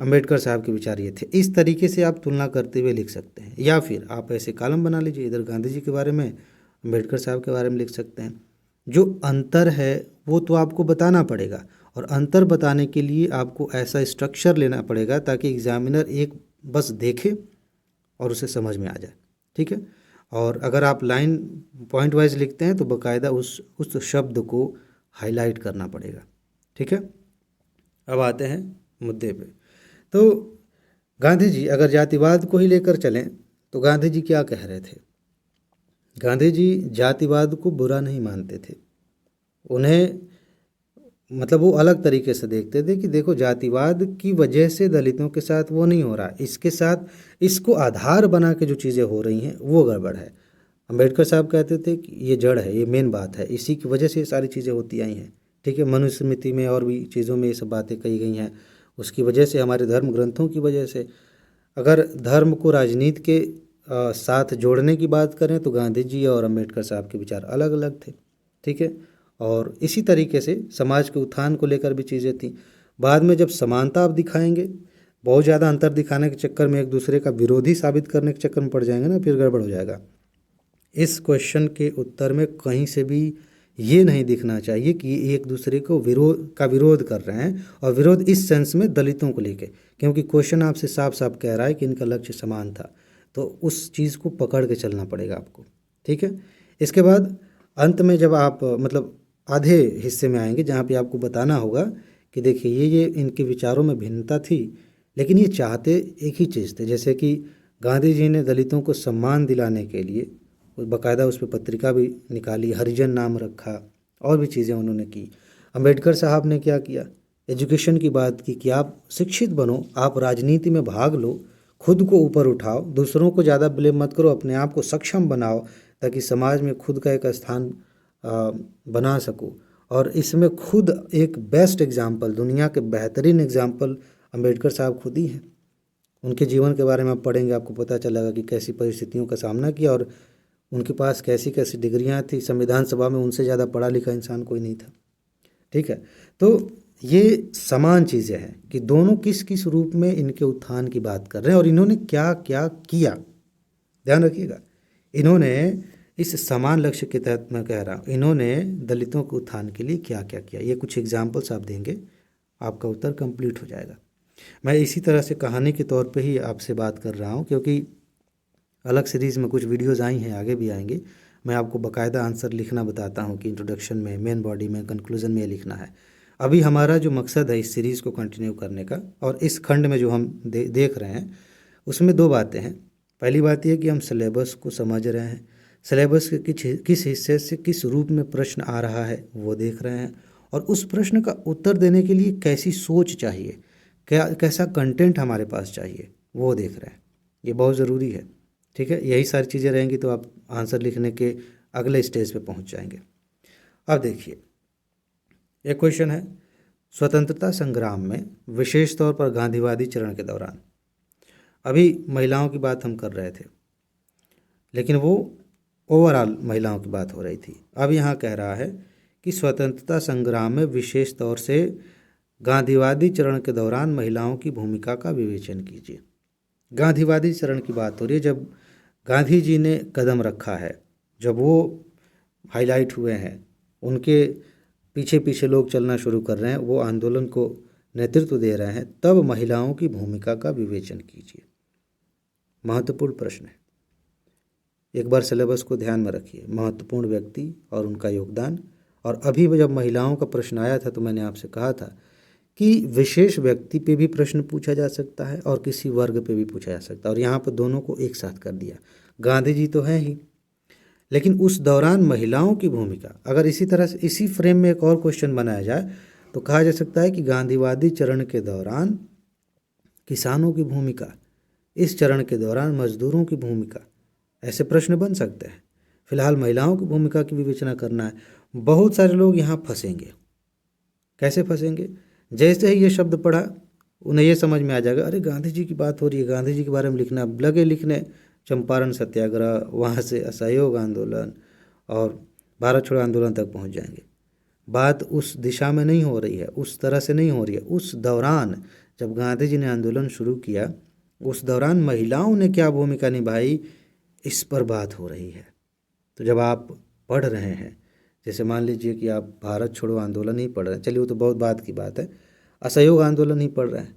अंबेडकर साहब के विचार ये थे। इस तरीके से आप तुलना करते हुए लिख सकते हैं, या फिर आप ऐसे कॉलम बना लीजिए, इधर गांधी जी के बारे में, अंबेडकर साहब के बारे में लिख सकते हैं। जो अंतर है वो तो आपको बताना पड़ेगा, और अंतर बताने के लिए आपको ऐसा स्ट्रक्चर लेना पड़ेगा ताकि एग्जामिनर एक बस देखे और उसे समझ में आ जाए, ठीक है। और अगर आप लाइन पॉइंट वाइज लिखते हैं तो बाकायदा उस शब्द को हाईलाइट करना पड़ेगा, ठीक है। अब आते हैं मुद्दे पे। तो गांधी जी अगर जातिवाद को ही लेकर चलें तो गांधी जी क्या कह रहे थे? गांधी जी जातिवाद को बुरा नहीं मानते थे। उन्हें मतलब वो अलग तरीके से देखते थे कि देखो, जातिवाद की वजह से दलितों के साथ वो नहीं हो रहा, इसके साथ इसको आधार बना के जो चीज़ें हो रही हैं वो गड़बड़ है। अंबेडकर साहब कहते थे कि ये जड़ है, ये मेन बात है, इसी की वजह से ये सारी चीज़ें होती आई हैं, ठीक है। मनुस्मृति में और भी चीज़ों में ये सब बातें कही गई हैं, उसकी वजह से, हमारे धर्म ग्रंथों की वजह से। अगर धर्म को राजनीति के साथ जोड़ने की बात करें तो गांधी जी और अंबेडकर साहब के विचार अलग अलग थे, ठीक है। और इसी तरीके से समाज के उत्थान को लेकर भी चीज़ें थी। बाद में जब समानता आप दिखाएंगे, बहुत ज़्यादा अंतर दिखाने के चक्कर में एक दूसरे का विरोधी साबित करने के चक्कर में पड़ जाएंगे ना, फिर गड़बड़ हो जाएगा। इस क्वेश्चन के उत्तर में कहीं से भी ये नहीं दिखना चाहिए कि ये एक दूसरे को विरोध कर रहे हैं, और विरोध इस सेंस में दलितों को लेके, क्योंकि क्वेश्चन आपसे साफ साफ कह रहा है कि इनका लक्ष्य समान था। तो उस चीज़ को पकड़ के चलना पड़ेगा आपको, ठीक है। इसके बाद अंत में जब आप मतलब आधे हिस्से में आएंगे जहाँ पे आपको बताना होगा कि देखिए ये इनके विचारों में भिन्नता थी, लेकिन ये चाहते एक ही चीज़ थे। जैसे कि गांधी जी ने दलितों को सम्मान दिलाने के लिए बाकायदा उस पर पत्रिका भी निकाली, हरिजन नाम रखा, और भी चीज़ें उन्होंने की। अंबेडकर साहब ने क्या किया, एजुकेशन की बात की कि आप शिक्षित बनो, आप राजनीति में भाग लो, खुद को ऊपर उठाओ, दूसरों को ज़्यादा ब्लेम मत करो, अपने आप को सक्षम बनाओ ताकि समाज में खुद का एक स्थान बना सको। और इसमें खुद एक बेस्ट एग्जाम्पल, दुनिया के बेहतरीन एग्जाम्पल अंबेडकर साहब खुद ही हैं। उनके जीवन के बारे में आप पढ़ेंगे, आपको पता चलेगा कि कैसी परिस्थितियों का सामना किया, और उनके पास कैसी कैसी डिग्रियां थी। संविधान सभा में उनसे ज़्यादा पढ़ा लिखा इंसान कोई नहीं था, ठीक है। तो ये समान चीज़ें हैं कि दोनों किस किस रूप में इनके उत्थान की बात कर रहे हैं और इन्होंने क्या क्या किया। ध्यान रखिएगा, इन्होंने इस समान लक्ष्य के तहत, मैं कह रहा हूँ, इन्होंने दलितों के उत्थान के लिए क्या क्या किया। ये कुछ एग्जाम्पल्स आप देंगे, आपका उत्तर कंप्लीट हो जाएगा। मैं इसी तरह से कहानी के तौर पे ही आपसे बात कर रहा हूँ, क्योंकि अलग सीरीज़ में कुछ वीडियोज़ आई हैं, आगे भी आएंगे। मैं आपको बाकायदा आंसर लिखना बताता हूँ कि इंट्रोडक्शन में, मेन बॉडी में, कंक्लूजन में ये लिखना है। अभी हमारा जो मकसद है इस सीरीज़ को कंटिन्यू करने का, और इस खंड में जो हम देख रहे हैं उसमें दो बातें हैं। पहली बात यह कि हम सिलेबस को समझ रहे हैं, सिलेबस के किस हिस्से से किस रूप में प्रश्न आ रहा है वो देख रहे हैं, और उस प्रश्न का उत्तर देने के लिए कैसी सोच चाहिए, कैसा कंटेंट हमारे पास चाहिए, वो देख रहे हैं। ये बहुत ज़रूरी है। ठीक है, यही सारी चीज़ें रहेंगी तो आप आंसर लिखने के अगले स्टेज पे पहुंच जाएंगे। अब देखिए, एक क्वेश्चन है, स्वतंत्रता संग्राम में विशेष तौर पर गांधीवादी चरण के दौरान, अभी महिलाओं की बात हम कर रहे थे लेकिन वो ओवरऑल महिलाओं की बात हो रही थी। अब यहाँ कह रहा है कि स्वतंत्रता संग्राम में विशेष तौर से गांधीवादी चरण के दौरान महिलाओं की भूमिका का विवेचन कीजिए। गांधीवादी चरण की बात हो रही है, जब गांधी जी ने कदम रखा है, जब वो हाईलाइट हुए हैं, उनके पीछे पीछे लोग चलना शुरू कर रहे हैं, वो आंदोलन को नेतृत्व दे रहे हैं, तब महिलाओं की भूमिका का विवेचन कीजिए। महत्वपूर्ण प्रश्न है, एक बार सिलेबस को ध्यान में रखिए। महत्वपूर्ण व्यक्ति और उनका योगदान। और अभी जब महिलाओं का प्रश्न आया था तो मैंने आपसे कहा था कि विशेष व्यक्ति पे भी प्रश्न पूछा जा सकता है और किसी वर्ग पे भी पूछा जा सकता है, और यहाँ पर दोनों को एक साथ कर दिया। गांधी जी तो हैं ही, लेकिन उस दौरान महिलाओं की भूमिका, अगर इसी तरह से इसी फ्रेम में एक और क्वेश्चन बनाया जाए तो कहा जा सकता है कि गांधीवादी चरण के दौरान किसानों की भूमिका, इस चरण के दौरान मजदूरों की भूमिका, ऐसे प्रश्न बन सकते हैं। फिलहाल महिलाओं की भूमिका की विवेचना करना है। बहुत सारे लोग यहाँ फंसेंगे। कैसे फंसेंगे? जैसे ही ये शब्द पढ़ा उन्हें ये समझ में आ जाएगा, अरे गांधी जी की बात हो रही है, गांधी जी के बारे में लिखना, लगे लिखने चंपारण सत्याग्रह, वहाँ से असहयोग आंदोलन और भारत छोड़ो आंदोलन तक पहुँच जाएंगे। बात उस दिशा में नहीं हो रही है, उस तरह से नहीं हो रही है। उस दौरान जब गांधी जी ने आंदोलन शुरू किया, उस दौरान महिलाओं ने क्या भूमिका निभाई, इस पर बात हो रही है। तो जब आप पढ़ रहे हैं, जैसे मान लीजिए कि आप भारत छोड़ो आंदोलन ही पढ़ रहे हैं, चलिए वो तो बहुत बात की बात है, असहयोग आंदोलन ही पढ़ रहे हैं,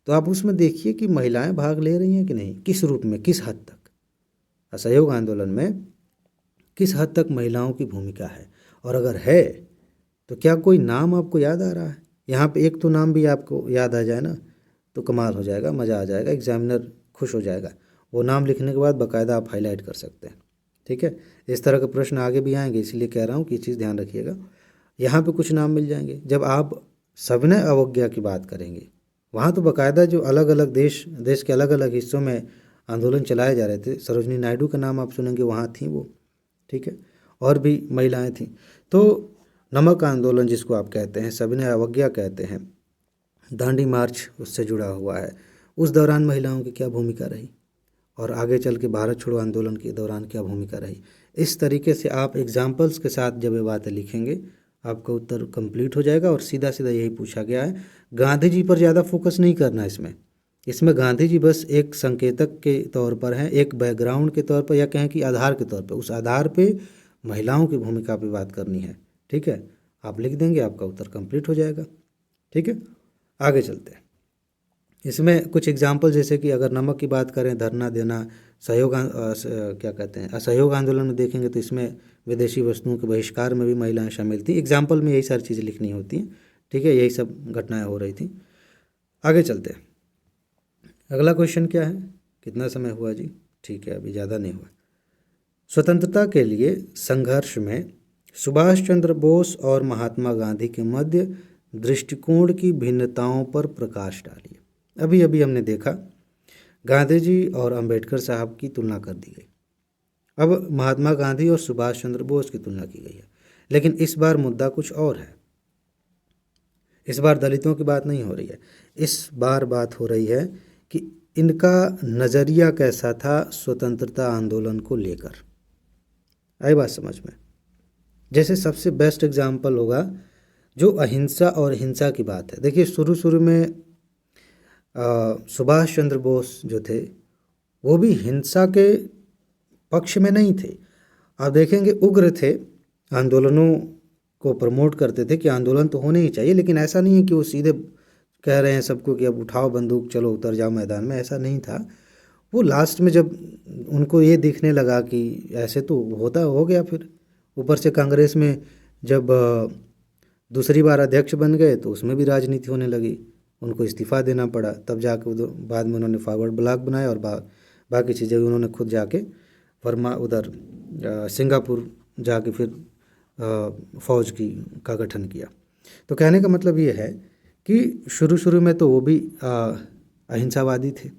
तो आप उसमें देखिए कि महिलाएं भाग ले रही हैं कि नहीं, किस रूप में, किस हद तक असहयोग आंदोलन में किस हद तक महिलाओं की भूमिका है। और अगर है तो क्या कोई नाम आपको याद आ रहा है? यहाँ पे एक तो नाम भी आपको याद आ जाए ना तो कमाल हो जाएगा, मज़ा आ जाएगा, एग्जामिनर खुश हो जाएगा। वो नाम लिखने के बाद बाकायदा आप हाईलाइट कर सकते हैं। ठीक है, इस तरह के प्रश्न आगे भी आएंगे, इसलिए कह रहा हूँ कि ये चीज़ ध्यान रखिएगा। यहाँ पे कुछ नाम मिल जाएंगे। जब आप सविनय अवज्ञा की बात करेंगे, वहाँ तो बाकायदा जो अलग अलग देश के अलग अलग हिस्सों में आंदोलन चलाए जा रहे थे, सरोजनी नायडू का नाम आप सुनेंगे, वहाँ थी वो। ठीक है, और भी महिलाएं थीं। तो नमक आंदोलन जिसको आप कहते हैं, सविनय अवज्ञा कहते हैं, दांडी मार्च उससे जुड़ा हुआ है, उस दौरान महिलाओं की क्या भूमिका रही, और आगे चल के भारत छोड़ो आंदोलन के दौरान क्या भूमिका रही। इस तरीके से आप एग्जाम्पल्स के साथ जब ये बातें लिखेंगे, आपका उत्तर कंप्लीट हो जाएगा। और सीधा सीधा यही पूछा गया है, गांधी जी पर ज़्यादा फोकस नहीं करना इसमें गांधी जी बस एक संकेतक के तौर पर हैं, एक बैकग्राउंड के तौर पर, या कहें कि आधार के तौर पर, उस आधार पे महिलाओं की भूमिका पे बात करनी है। ठीक है, आप लिख देंगे, आपका उत्तर कंप्लीट हो जाएगा। ठीक है, आगे चलते हैं। इसमें कुछ एग्जाम्पल, जैसे कि अगर नमक की बात करें, धरना देना, क्या कहते हैं, असहयोग आंदोलन में देखेंगे तो इसमें विदेशी वस्तुओं के बहिष्कार में भी महिलाएं शामिल थी। एग्जाम्पल में यही सारी चीज़ें लिखनी होती हैं। ठीक है, यही सब घटनाएं हो रही थी। आगे चलते हैं। अगला क्वेश्चन क्या है, कितना समय हुआ जी? ठीक है, अभी ज़्यादा नहीं हुआ। स्वतंत्रता के लिए संघर्ष में सुभाष चंद्र बोस और महात्मा गांधी के मध्य दृष्टिकोण की भिन्नताओं पर प्रकाश डालिए। अभी अभी हमने देखा गांधी जी और अंबेडकर साहब की तुलना कर दी गई। अब महात्मा गांधी और सुभाष चंद्र बोस की तुलना की गई है, लेकिन इस बार मुद्दा कुछ और है। इस बार दलितों की बात नहीं हो रही है, इस बार बात हो रही है कि इनका नज़रिया कैसा था स्वतंत्रता आंदोलन को लेकर। आई बात समझ में? जैसे सबसे बेस्ट एग्जाम्पल होगा जो अहिंसा और हिंसा की बात है। देखिए, शुरू शुरू में सुभाष चंद्र बोस जो थे वो भी हिंसा के पक्ष में नहीं थे। आप देखेंगे उग्र थे, आंदोलनों को प्रमोट करते थे कि आंदोलन तो होने ही चाहिए, लेकिन ऐसा नहीं है कि वो सीधे कह रहे हैं सबको कि अब उठाओ बंदूक, चलो उतर जाओ मैदान में, ऐसा नहीं था। वो लास्ट में जब उनको ये दिखने लगा कि ऐसे तो होता हो गया, फिर ऊपर से कांग्रेस में जब दूसरी बार अध्यक्ष बन गए तो उसमें भी राजनीति होने लगी, उनको इस्तीफ़ा देना पड़ा। तब जाके बाद में उन्होंने फॉरवर्ड ब्लॉक बनाया और बाकी चीज़ें उन्होंने खुद जाके सिंगापुर जाके फिर फौज का गठन किया। तो कहने का मतलब ये है कि शुरू शुरू में तो वो भी अहिंसावादी थे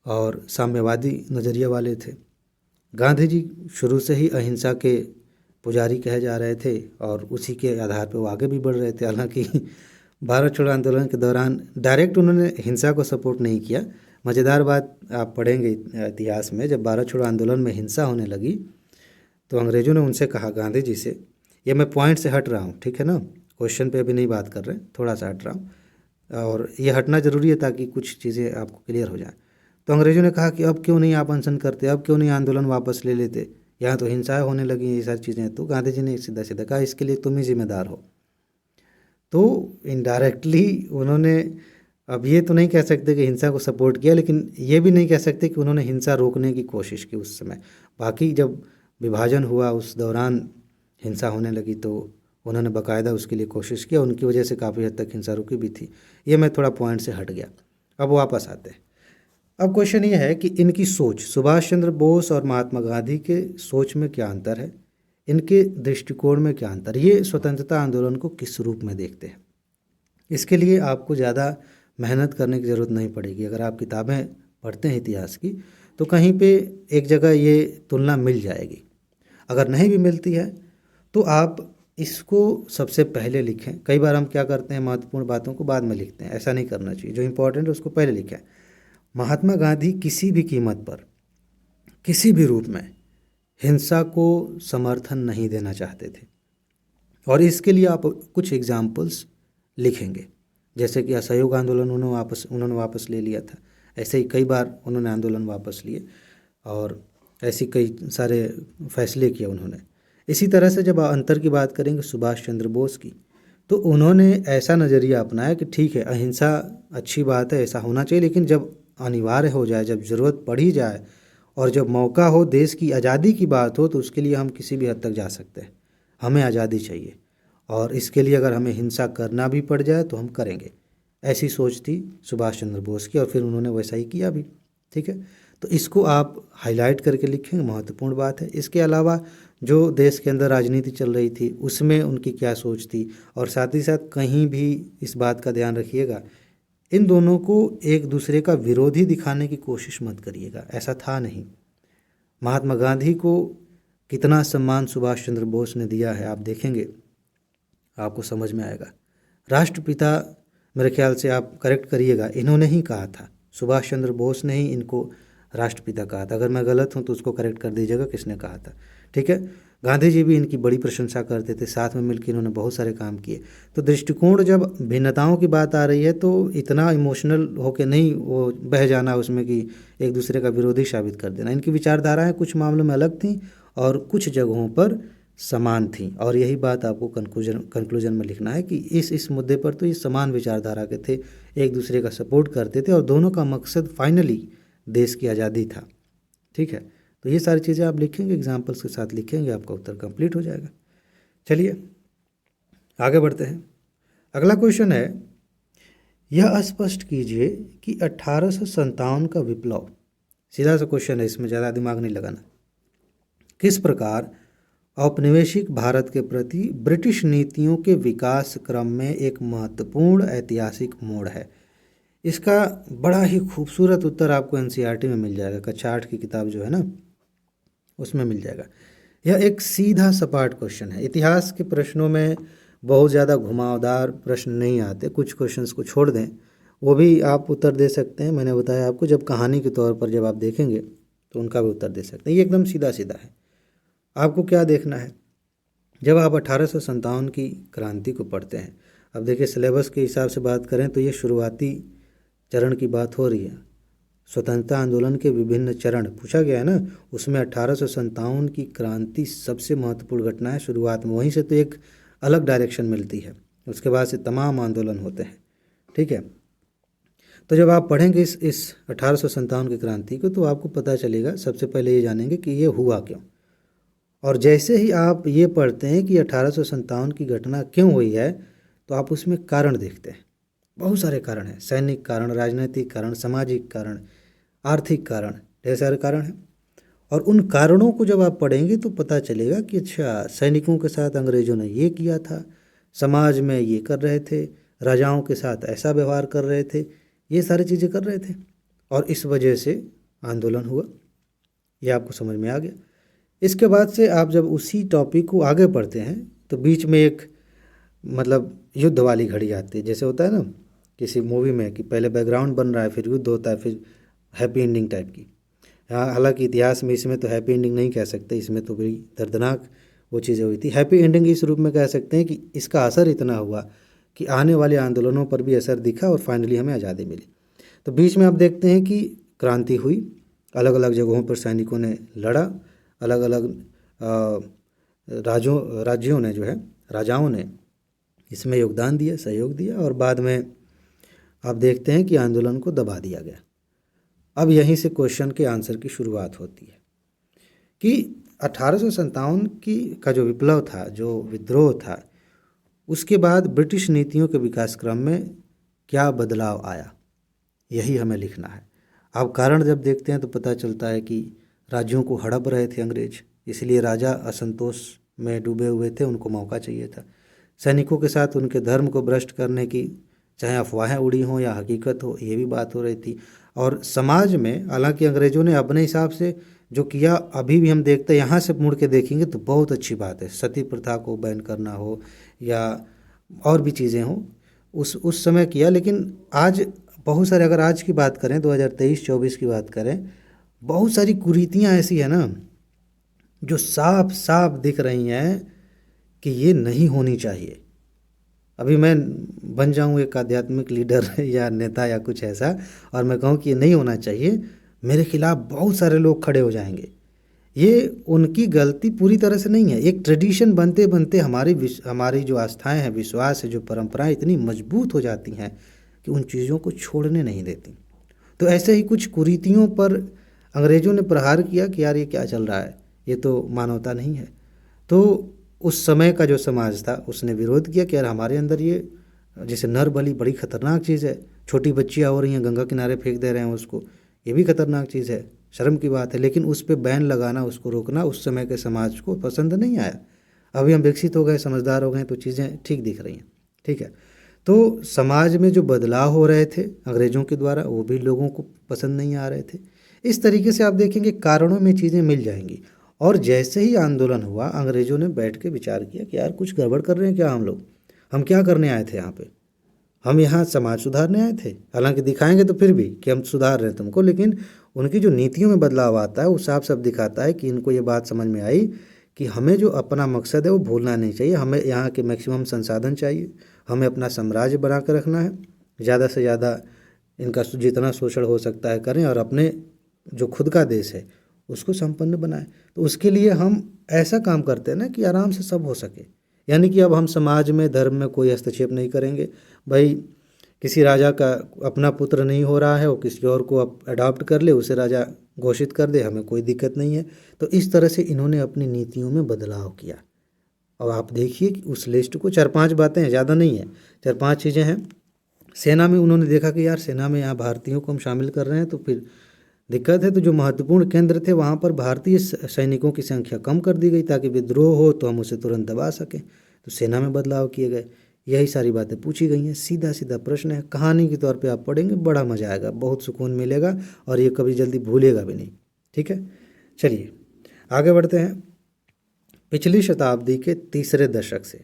और साम्यवादी नज़रिया वाले थे। गांधी जी शुरू से ही अहिंसा के पुजारी कहे जा रहे थे और उसी के आधार पर वो आगे भी बढ़ रहे थे। हालांकि भारत छोड़ो आंदोलन के दौरान डायरेक्ट उन्होंने हिंसा को सपोर्ट नहीं किया। मज़ेदार बात आप पढ़ेंगे इतिहास में, जब भारत छोड़ो आंदोलन में हिंसा होने लगी तो अंग्रेज़ों ने उनसे कहा गांधी जी से, ये मैं पॉइंट से हट रहा हूँ, ठीक है ना, क्वेश्चन पे अभी नहीं बात कर रहे हैं, थोड़ा सा हट रहा हूँ और ये हटना ज़रूरी है ताकि कुछ चीज़ें आपको क्लियर हो जाए। तो अंग्रेज़ों ने कहा कि अब क्यों नहीं आप अनशन करते, अब क्यों नहीं आंदोलन वापस ले लेते, यहाँ तो हिंसाएं होने लगी, ये सारी चीज़ें। तो गांधी जी ने सीधा सीधा कहा इसके लिए तुम ही जिम्मेदार हो। तो इनडायरेक्टली उन्होंने, अब ये तो नहीं कह सकते कि हिंसा को सपोर्ट किया, लेकिन ये भी नहीं कह सकते कि उन्होंने हिंसा रोकने की कोशिश की उस समय। बाकी जब विभाजन हुआ उस दौरान हिंसा होने लगी तो उन्होंने बाकायदा उसके लिए कोशिश किया, उनकी वजह से काफ़ी हद तक हिंसा रुकी भी थी। ये मैं थोड़ा पॉइंट से हट गया, अब वापस आते हैं। अब क्वेश्चन ये है कि इनकी सोच, सुभाष चंद्र बोस और महात्मा गांधी के सोच में क्या अंतर है, इनके दृष्टिकोण में क्या अंतर, ये स्वतंत्रता आंदोलन को किस रूप में देखते हैं। इसके लिए आपको ज़्यादा मेहनत करने की ज़रूरत नहीं पड़ेगी। अगर आप किताबें पढ़ते हैं इतिहास की तो कहीं पे एक जगह ये तुलना मिल जाएगी। अगर नहीं भी मिलती है तो आप इसको सबसे पहले लिखें। कई बार हम क्या करते हैं, महत्वपूर्ण बातों को बाद में लिखते हैं, ऐसा नहीं करना चाहिए। जो इम्पोर्टेंट है उसको पहले लिखें। महात्मा गांधी किसी भी कीमत पर, किसी भी रूप में हिंसा को समर्थन नहीं देना चाहते थे और इसके लिए आप कुछ एग्जाम्पल्स लिखेंगे, जैसे कि असहयोग आंदोलन उन्होंने वापस ले लिया था। ऐसे ही कई बार उन्होंने आंदोलन वापस लिए और ऐसी कई सारे फैसले किए उन्होंने। इसी तरह से जब अंतर की बात करेंगे सुभाष चंद्र बोस की, तो उन्होंने ऐसा नज़रिया अपनाया कि ठीक है अहिंसा अच्छी बात है, ऐसा होना चाहिए, लेकिन जब अनिवार्य हो जाए, जब ज़रूरत पड़ी जाए और जब मौका हो, देश की आज़ादी की बात हो, तो उसके लिए हम किसी भी हद तक जा सकते हैं। हमें आज़ादी चाहिए और इसके लिए अगर हमें हिंसा करना भी पड़ जाए तो हम करेंगे। ऐसी सोच थी सुभाष चंद्र बोस की और फिर उन्होंने वैसा ही किया भी। ठीक है, तो इसको आप हाईलाइट करके लिखेंगे, महत्वपूर्ण बात है। इसके अलावा जो देश के अंदर राजनीति चल रही थी उसमें उनकी क्या सोच थी, और साथ ही साथ कहीं भी इस बात का ध्यान रखिएगा, इन दोनों को एक दूसरे का विरोधी दिखाने की कोशिश मत करिएगा, ऐसा था नहीं। महात्मा गांधी को कितना सम्मान सुभाष चंद्र बोस ने दिया है आप देखेंगे, आपको समझ में आएगा। राष्ट्रपिता मेरे ख्याल से आप करेक्ट करिएगा, इन्होंने ही कहा था, सुभाष चंद्र बोस ने ही इनको राष्ट्रपिता कहा था। अगर मैं गलत हूँ तो उसको करेक्ट कर दीजिएगा किसने कहा था। ठीक है, गांधी जी भी इनकी बड़ी प्रशंसा करते थे, साथ में मिलकर इन्होंने बहुत सारे काम किए। तो दृष्टिकोण जब भिन्नताओं की बात आ रही है तो इतना इमोशनल होके नहीं वो बह जाना उसमें कि एक दूसरे का विरोधी साबित कर देना। इनकी विचारधाराएं कुछ मामलों में अलग थीं और कुछ जगहों पर समान थी, और यही बात आपको कंक्लूजन में लिखना है कि इस मुद्दे पर तो ये समान विचारधारा के थे, एक दूसरे का सपोर्ट करते थे और दोनों का मकसद फाइनली देश की आज़ादी था। ठीक है, तो ये सारी चीज़ें आप लिखेंगे, एग्जाम्पल्स के साथ लिखेंगे, आपका उत्तर कंप्लीट हो जाएगा। चलिए आगे बढ़ते हैं। अगला क्वेश्चन है, यह स्पष्ट कीजिए कि 1857 का विप्लव, सीधा सा क्वेश्चन है, इसमें ज़्यादा दिमाग नहीं लगाना, किस प्रकार औपनिवेशिक भारत के प्रति ब्रिटिश नीतियों के विकास क्रम में एक महत्वपूर्ण ऐतिहासिक मोड़ है। इसका बड़ा ही खूबसूरत उत्तर आपको एनसीईआरटी में मिल जाएगा, कक्षा 8 की किताब जो है ना उसमें मिल जाएगा। यह एक सीधा सपाट क्वेश्चन है। इतिहास के प्रश्नों में बहुत ज़्यादा घुमावदार प्रश्न नहीं आते, कुछ क्वेश्चंस को छोड़ दें वो भी आप उत्तर दे सकते हैं। मैंने बताया आपको, जब कहानी के तौर पर जब आप देखेंगे तो उनका भी उत्तर दे सकते हैं। ये एकदम सीधा सीधा है। आपको क्या देखना है, जब आप 1857 की क्रांति को पढ़ते हैं, अब देखिए सिलेबस के हिसाब से बात करें तो ये शुरुआती चरण की बात हो रही है। स्वतंत्रता आंदोलन के विभिन्न चरण पूछा गया है ना, उसमें 1857 की क्रांति सबसे महत्वपूर्ण घटना है शुरुआत में, वहीं से तो एक अलग डायरेक्शन मिलती है, उसके बाद से तमाम आंदोलन होते हैं। ठीक है, तो जब आप पढ़ेंगे इस 1857 की क्रांति को तो आपको पता चलेगा, सबसे पहले ये जानेंगे कि ये हुआ क्यों। और जैसे ही आप ये पढ़ते हैं कि 1857 की घटना क्यों हुई है तो आप उसमें कारण देखते हैं। बहुत सारे कारण हैं, सैनिक कारण, राजनीतिक कारण, सामाजिक कारण, आर्थिक कारण, ढेर सारे कारण हैं। और उन कारणों को जब आप पढ़ेंगे तो पता चलेगा कि अच्छा सैनिकों के साथ अंग्रेज़ों ने ये किया था, समाज में ये कर रहे थे, राजाओं के साथ ऐसा व्यवहार कर रहे थे, ये सारी चीज़ें कर रहे थे और इस वजह से आंदोलन हुआ। ये आपको समझ में आ गया। इसके बाद से आप जब उसी टॉपिक को आगे पढ़ते हैं तो बीच में एक मतलब युद्ध वाली घड़ी आती है। जैसे होता है ना किसी मूवी में कि पहले बैकग्राउंड बन रहा है, फिर युद्ध होता है, फिर हैप्पी एंडिंग टाइप की। हाँ, हालांकि इतिहास में इसमें तो हैप्पी एंडिंग नहीं कह सकते, इसमें तो बड़ी दर्दनाक वो चीज़ें हुई थी। हैप्पी एंडिंग इस रूप में कह सकते हैं कि इसका असर इतना हुआ कि आने वाले आंदोलनों पर भी असर दिखा और फाइनली हमें आज़ादी मिली। तो बीच में आप देखते हैं कि क्रांति हुई, अलग अलग जगहों पर सैनिकों ने लड़ा, अलग अलग राज्यों ने जो है राजाओं ने इसमें योगदान दिया, सहयोग दिया और बाद में आप देखते हैं कि आंदोलन को दबा दिया गया। अब यहीं से क्वेश्चन के आंसर की शुरुआत होती है कि 1857 की का जो विप्लव था, जो विद्रोह था, उसके बाद ब्रिटिश नीतियों के विकास क्रम में क्या बदलाव आया, यही हमें लिखना है। अब कारण जब देखते हैं तो पता चलता है कि राज्यों को हड़प रहे थे अंग्रेज, इसलिए राजा असंतोष में डूबे हुए थे, उनको मौका चाहिए था। सैनिकों के साथ उनके धर्म को भ्रष्ट करने की चाहे अफवाहें उड़ी हों या हकीकत हो, ये भी बात हो रही थी। और समाज में हालांकि अंग्रेज़ों ने अपने हिसाब से जो किया, अभी भी हम देखते हैं, यहाँ से मुड़ के देखेंगे तो बहुत अच्छी बात है। सती प्रथा को बैन करना हो या और भी चीज़ें हों, उस समय किया। लेकिन आज बहुत सारे, अगर आज की बात करें 2023-24 की बात करें, बहुत सारी कुरीतियाँ ऐसी है ना जो साफ साफ दिख रही हैं कि ये नहीं होनी चाहिए। अभी मैं बन जाऊं एक आध्यात्मिक लीडर या नेता या कुछ ऐसा और मैं कहूं कि ये नहीं होना चाहिए, मेरे खिलाफ बहुत सारे लोग खड़े हो जाएंगे। ये उनकी गलती पूरी तरह से नहीं है। एक ट्रेडिशन बनते बनते हमारी जो आस्थाएं हैं, विश्वास है, जो परंपराएं इतनी मजबूत हो जाती हैं कि उन चीज़ों को छोड़ने नहीं देती। तो ऐसे ही कुछ कुरीतियों पर अंग्रेज़ों ने प्रहार किया कि यार ये क्या चल रहा है, ये तो मानवता नहीं है। तो उस समय का जो समाज था उसने विरोध किया कि यार हमारे अंदर ये, जैसे नर बलि बड़ी खतरनाक चीज़ है, छोटी बच्चियाँ हो रही हैं गंगा किनारे फेंक दे रहे हैं उसको, ये भी खतरनाक चीज़ है, शर्म की बात है। लेकिन उस पर बैन लगाना, उसको रोकना उस समय के समाज को पसंद नहीं आया। अभी हम विकसित हो गए, समझदार हो गए, तो चीज़ें ठीक दिख रही हैं, ठीक है। तो समाज में जो बदलाव हो रहे थे अंग्रेज़ों के द्वारा, वो भी लोगों को पसंद नहीं आ रहे थे। इस तरीके से आप देखेंगे कारणों में चीज़ें मिल जाएंगी। और जैसे ही आंदोलन हुआ, अंग्रेज़ों ने बैठ के विचार किया कि यार कुछ गड़बड़ कर रहे हैं क्या हम क्या करने आए थे यहाँ पे? हम यहाँ समाज सुधारने आए थे। हालांकि दिखाएंगे तो फिर भी कि हम सुधार रहे हैं तुमको, लेकिन उनकी जो नीतियों में बदलाव आता है वो साफ साफ दिखाता है कि इनको ये बात समझ में आई कि हमें जो अपना मकसद है वो भूलना नहीं चाहिए। हमें यहाँ के मैक्सिमम संसाधन चाहिए, हमें अपना साम्राज्य बना कर रखना है, ज़्यादा से ज़्यादा इनका जितना शोषण हो सकता है करें और अपने जो खुद का देश है उसको संपन्न बनाएं। तो उसके लिए हम ऐसा काम करते हैं ना कि आराम से सब हो सके। यानी कि अब हम समाज में, धर्म में कोई हस्तक्षेप नहीं करेंगे। भाई किसी राजा का अपना पुत्र नहीं हो रहा है, वो किसी और को अडॉप्ट कर ले, उसे राजा घोषित कर दे, हमें कोई दिक्कत नहीं है। तो इस तरह से इन्होंने अपनी नीतियों में बदलाव किया। अब आप देखिए कि उस लिस्ट को 4-5 बातें हैं, ज़्यादा नहीं है, 4-5 चीज़ें हैं। सेना में उन्होंने देखा कि यार सेना में यहाँ भारतीयों को हम शामिल कर रहे हैं तो फिर दिक्कत है। तो जो महत्वपूर्ण केंद्र थे वहाँ पर भारतीय सैनिकों की संख्या कम कर दी गई ताकि विद्रोह हो तो हम उसे तुरंत दबा सकें। तो सेना में बदलाव किए गए। यही सारी बातें पूछी गई हैं, सीधा सीधा प्रश्न है, कहानी के तौर पे आप पढ़ेंगे, बड़ा मज़ा आएगा, बहुत सुकून मिलेगा और ये कभी जल्दी भूलेगा भी नहीं, ठीक है। चलिए आगे बढ़ते हैं। पिछली शताब्दी के तीसरे दशक से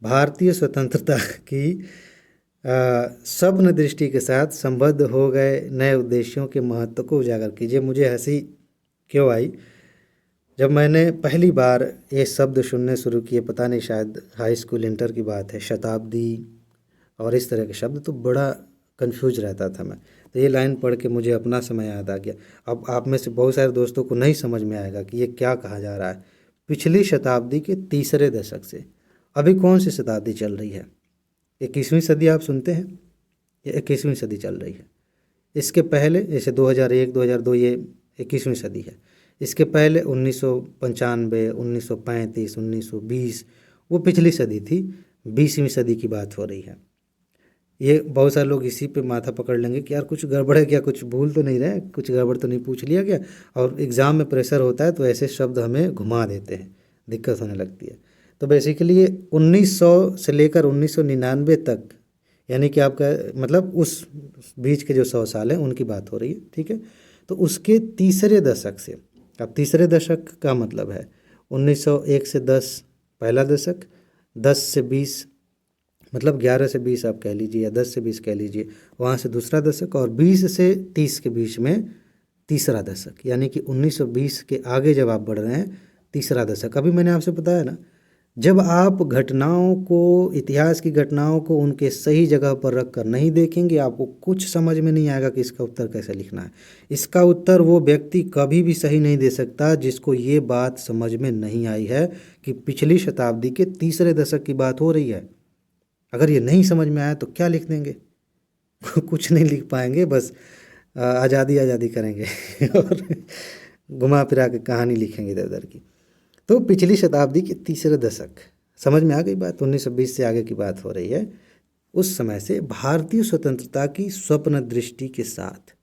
भारतीय स्वतंत्रता की स्वप्न दृष्टि के साथ संबद्ध हो गए नए उद्देश्यों के महत्व को उजागर कीजिए। मुझे हंसी क्यों आई जब मैंने पहली बार ये शब्द सुनने शुरू किए, पता नहीं शायद हाई स्कूल इंटर की बात है, शताब्दी और इस तरह के शब्द, तो बड़ा कंफ्यूज रहता था मैं। तो ये लाइन पढ़ के मुझे अपना समय याद आ गया। अब आप में से बहुत सारे दोस्तों को नहीं समझ में आएगा कि ये क्या कहा जा रहा है। पिछली शताब्दी के तीसरे दशक से, अभी कौन सी शताब्दी चल रही है? 21वीं सदी आप सुनते हैं, ये 21वीं सदी चल रही है। इसके पहले जैसे 2001, 2002 ये 21वीं सदी है। इसके पहले 1995, 1935, 1920 वो पिछली सदी थी। 20वीं सदी की बात हो रही है। ये बहुत सारे लोग इसी पे माथा पकड़ लेंगे कि यार कुछ गड़बड़ है क्या, कुछ भूल तो नहीं रहे, कुछ गड़बड़ तो नहीं पूछ लिया क्या। और एग्ज़ाम में प्रेशर होता है तो ऐसे शब्द हमें घुमा देते हैं, दिक्कत होने लगती है। तो बेसिकली ये 1900 से लेकर 1999 तक, यानी कि आपका मतलब उस बीच के जो 100 साल हैं उनकी बात हो रही है, ठीक है। तो उसके तीसरे दशक से, अब तीसरे दशक का मतलब है 1901 से 10 पहला दशक, 10 से 20 मतलब 11 से 20 आप कह लीजिए, या 10 से 20 कह लीजिए, वहाँ से दूसरा दशक, और 20 से 30 के बीच में तीसरा दशक, यानी कि 1920 के आगे जब आप बढ़ रहे हैं तीसरा दशक। अभी मैंने आपसे बताया ना, जब आप घटनाओं को, इतिहास की घटनाओं को उनके सही जगह पर रख कर नहीं देखेंगे, आपको कुछ समझ में नहीं आएगा कि इसका उत्तर कैसे लिखना है। इसका उत्तर वो व्यक्ति कभी भी सही नहीं दे सकता जिसको ये बात समझ में नहीं आई है कि पिछली शताब्दी के तीसरे दशक की बात हो रही है। अगर ये नहीं समझ में आया तो क्या लिख देंगे? कुछ नहीं लिख पाएंगे, बस आज़ादी आज़ादी करेंगे और घुमा फिरा के कहानी लिखेंगे इधर उधर की। तो पिछली शताब्दी के तीसरे दशक, समझ में आ गई बात? 1920 से आगे की बात हो रही है। उस समय से भारतीय स्वतंत्रता की स्वप्न दृष्टि के साथ,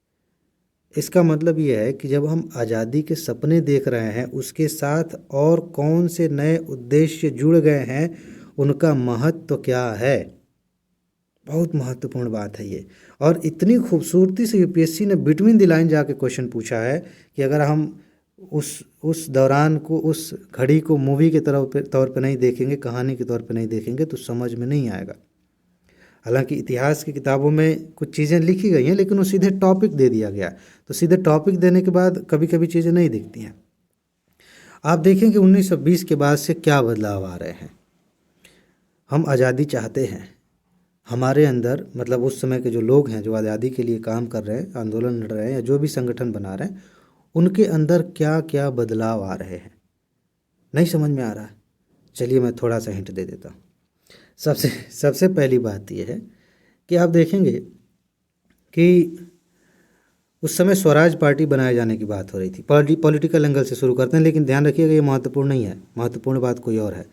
इसका मतलब ये है कि जब हम आज़ादी के सपने देख रहे हैं उसके साथ और कौन से नए उद्देश्य जुड़ गए हैं, उनका महत्व क्या है। बहुत महत्वपूर्ण बात है ये। और इतनी खूबसूरती से यूपीएससी ने बिटवीन द लाइन जाके क्वेश्चन पूछा है कि अगर हम उस दौरान को, उस घड़ी को मूवी के तौर पे नहीं देखेंगे, कहानी के तौर पे नहीं देखेंगे तो समझ में नहीं आएगा। हालांकि इतिहास की किताबों में कुछ चीज़ें लिखी गई हैं, लेकिन वो सीधे टॉपिक दे दिया गया, तो सीधे टॉपिक देने के बाद कभी कभी चीज़ें नहीं दिखती हैं। आप देखेंगे 1920 के बाद से क्या बदलाव आ रहे हैं। हम आज़ादी चाहते हैं, हमारे अंदर मतलब उस समय के जो लोग हैं जो आज़ादी के लिए काम कर रहे हैं, आंदोलन लड़ रहे हैं, या जो भी संगठन बना रहे हैं, उनके अंदर क्या क्या बदलाव आ रहे हैं, नहीं समझ में आ रहा है। चलिए मैं थोड़ा सा हिंट दे देता हूँ। सबसे पहली बात यह है कि आप देखेंगे कि उस समय स्वराज पार्टी बनाए जाने की बात हो रही थी। पॉलिटिकल एंगल से शुरू करते हैं, लेकिन ध्यान रखिएगा ये महत्वपूर्ण नहीं है, महत्वपूर्ण बात कोई और है।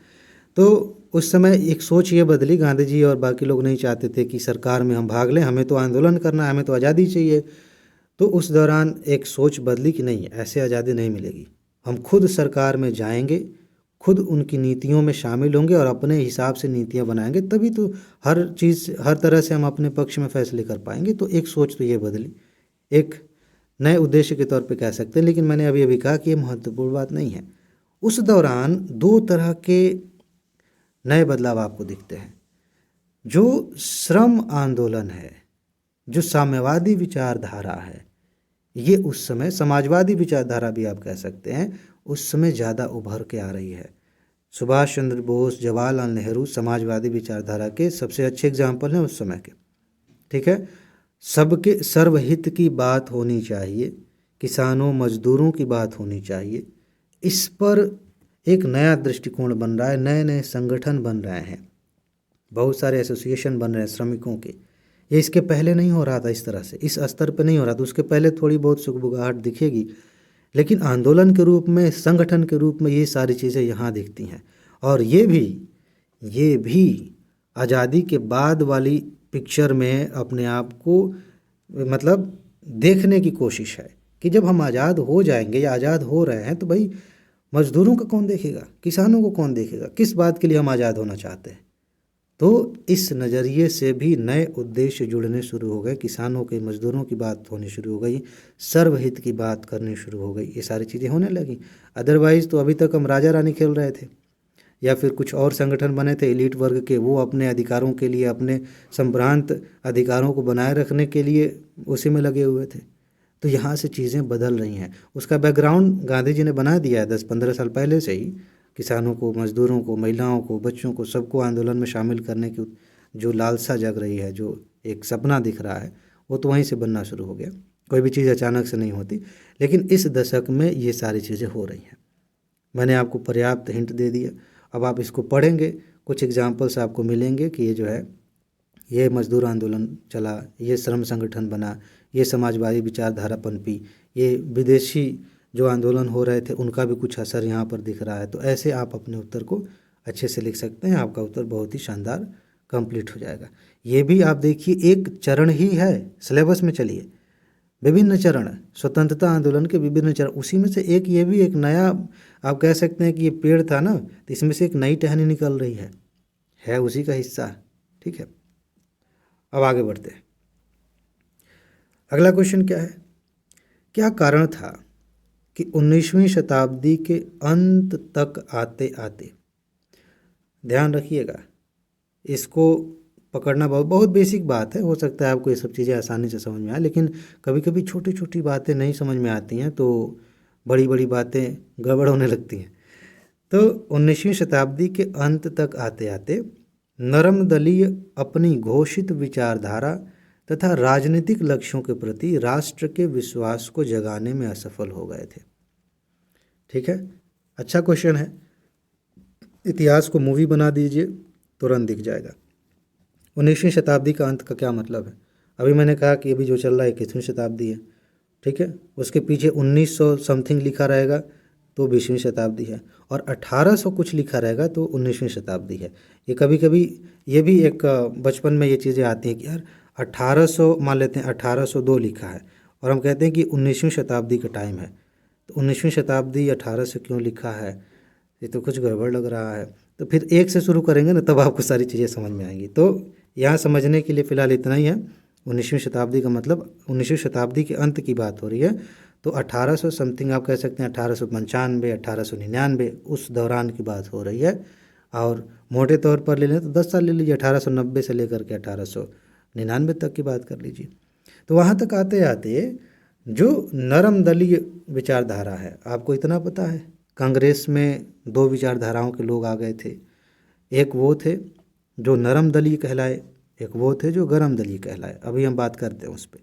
तो उस समय एक सोच ये बदली, गांधी जी और बाकी लोग नहीं चाहते थे कि सरकार में हम भाग लें, हमें तो आंदोलन करना है, हमें तो आज़ादी चाहिए। तो उस दौरान एक सोच बदली कि नहीं, ऐसे आज़ादी नहीं मिलेगी, हम खुद सरकार में जाएंगे, खुद उनकी नीतियों में शामिल होंगे और अपने हिसाब से नीतियां बनाएंगे, तभी तो हर चीज़, हर तरह से हम अपने पक्ष में फैसले कर पाएंगे। तो एक सोच तो ये बदली, एक नए उद्देश्य के तौर पे कह सकते हैं, लेकिन मैंने अभी अभी कहा कि ये महत्वपूर्ण बात नहीं है। उस दौरान दो तरह के नए बदलाव आपको दिखते हैं। जो श्रम आंदोलन है, जो साम्यवादी विचारधारा है, ये उस समय, समाजवादी विचारधारा भी आप कह सकते हैं, उस समय ज़्यादा उभर के आ रही है। सुभाष चंद्र बोस, जवाहरलाल नेहरू समाजवादी विचारधारा के सबसे अच्छे एग्जाम्पल हैं उस समय के, ठीक है। सबके सर्वहित की बात होनी चाहिए, किसानों मजदूरों की बात होनी चाहिए, इस पर एक नया दृष्टिकोण बन रहा है, नए नए संगठन बन रहे हैं, बहुत सारे एसोसिएशन बन रहे हैं श्रमिकों के। ये इसके पहले नहीं हो रहा था, इस तरह से, इस स्तर पर नहीं हो रहा था। उसके पहले थोड़ी बहुत सुगबुगाहट दिखेगी, लेकिन आंदोलन के रूप में, संगठन के रूप में ये सारी चीज़ें यहाँ दिखती हैं। और ये भी आज़ादी के बाद वाली पिक्चर में अपने आप को मतलब देखने की कोशिश है कि जब हम आज़ाद हो जाएंगे या आज़ाद हो रहे हैं तो भाई मजदूरों का कौन देखेगा, किसानों को कौन देखेगा, किस बात के लिए हम आज़ाद होना चाहते हैं। तो इस नज़रिए से भी नए उद्देश्य जुड़ने शुरू हो गए, किसानों के, मजदूरों की बात होनी शुरू हो गई, सर्वहित की बात करनी शुरू हो गई, ये सारी चीज़ें होने लगी। अदरवाइज़ तो अभी तक हम राजा रानी खेल रहे थे, या फिर कुछ और संगठन बने थे एलीट वर्ग के, वो अपने अधिकारों के लिए, अपने संभ्रांत अधिकारों को बनाए रखने के लिए उसी में लगे हुए थे। तो यहाँ से चीज़ें बदल रही हैं। उसका बैकग्राउंड गांधी जी ने बना दिया है 10-15 साल पहले से ही। किसानों को, मजदूरों को, महिलाओं को, बच्चों को, सबको आंदोलन में शामिल करने की जो लालसा जग रही है, जो एक सपना दिख रहा है, वो तो वहीं से बनना शुरू हो गया। कोई भी चीज़ अचानक से नहीं होती, लेकिन इस दशक में ये सारी चीज़ें हो रही हैं। मैंने आपको पर्याप्त हिंट दे दिया। अब आप इसको पढ़ेंगे, कुछ एग्जाम्पल्स आपको मिलेंगे कि ये जो है, ये मजदूर आंदोलन चला, ये श्रम संगठन बना, ये समाजवादी विचारधारा पनपी, ये विदेशी जो आंदोलन हो रहे थे उनका भी कुछ असर यहाँ पर दिख रहा है। तो ऐसे आप अपने उत्तर को अच्छे से लिख सकते हैं, आपका उत्तर बहुत ही शानदार कंप्लीट हो जाएगा। ये भी आप देखिए एक चरण ही है, सिलेबस में चलिए, विभिन्न चरण, स्वतंत्रता आंदोलन के विभिन्न चरण, उसी में से एक ये भी एक नया, आप कह सकते हैं कि ये पेड़ था ना, तो इसमें से एक नई टहनी निकल रही है उसी का हिस्सा। ठीक है, अब आगे बढ़ते हैं। अगला क्वेश्चन क्या है, क्या कारण था कि 19वीं शताब्दी के अंत तक आते आते, ध्यान रखिएगा इसको पकड़ना, बहुत बहुत बेसिक बात है, हो सकता है आपको ये सब चीज़ें आसानी से समझ में आए, लेकिन कभी कभी छोटी छोटी बातें नहीं समझ में आती हैं तो बड़ी बड़ी बातें गड़बड़ होने लगती हैं। तो 19वीं शताब्दी के अंत तक आते आते नरम दलीय अपनी घोषित विचारधारा तथा राजनीतिक लक्ष्यों के प्रति राष्ट्र के विश्वास को जगाने में असफल हो गए थे। ठीक है, अच्छा क्वेश्चन है, इतिहास को मूवी बना दीजिए, तुरंत दिख जाएगा। 19वीं शताब्दी का अंत का क्या मतलब है? अभी मैंने कहा कि अभी जो चल रहा है 21वीं शताब्दी है। ठीक है, उसके पीछे 1900 समथिंग लिखा रहेगा तो 20वीं शताब्दी है, और 1800 कुछ लिखा रहेगा तो 19वीं शताब्दी है। ये कभी कभी ये भी एक बचपन में ये चीज़ें आती हैं कि यार 1800 मान लेते हैं, 1802 लिखा है और हम कहते हैं कि 19वीं शताब्दी का टाइम है, तो 19वीं शताब्दी 1800 क्यों लिखा है, ये तो कुछ गड़बड़ लग रहा है। तो फिर एक से शुरू करेंगे ना, तब आपको सारी चीज़ें समझ में आएंगी। तो यहाँ समझने के लिए फ़िलहाल इतना ही है। 19वीं शताब्दी का मतलब 19वीं शताब्दी के अंत की बात हो रही है, तो 1800 समथिंग आप कह सकते हैं, 1895 1899 उस दौरान की बात हो रही है। और मोटे तौर पर ले लें तो 10 साल ले लीजिए, 1890 से लेकर के 1899 तक की बात कर लीजिए। तो वहाँ तक आते आते जो नरम दलीय विचारधारा है, आपको इतना पता है कांग्रेस में दो विचारधाराओं के लोग आ गए थे, एक वो थे जो नरम दलीय कहलाए, एक वो थे जो गरम दलीय कहलाए। अभी हम बात करते हैं उस पर।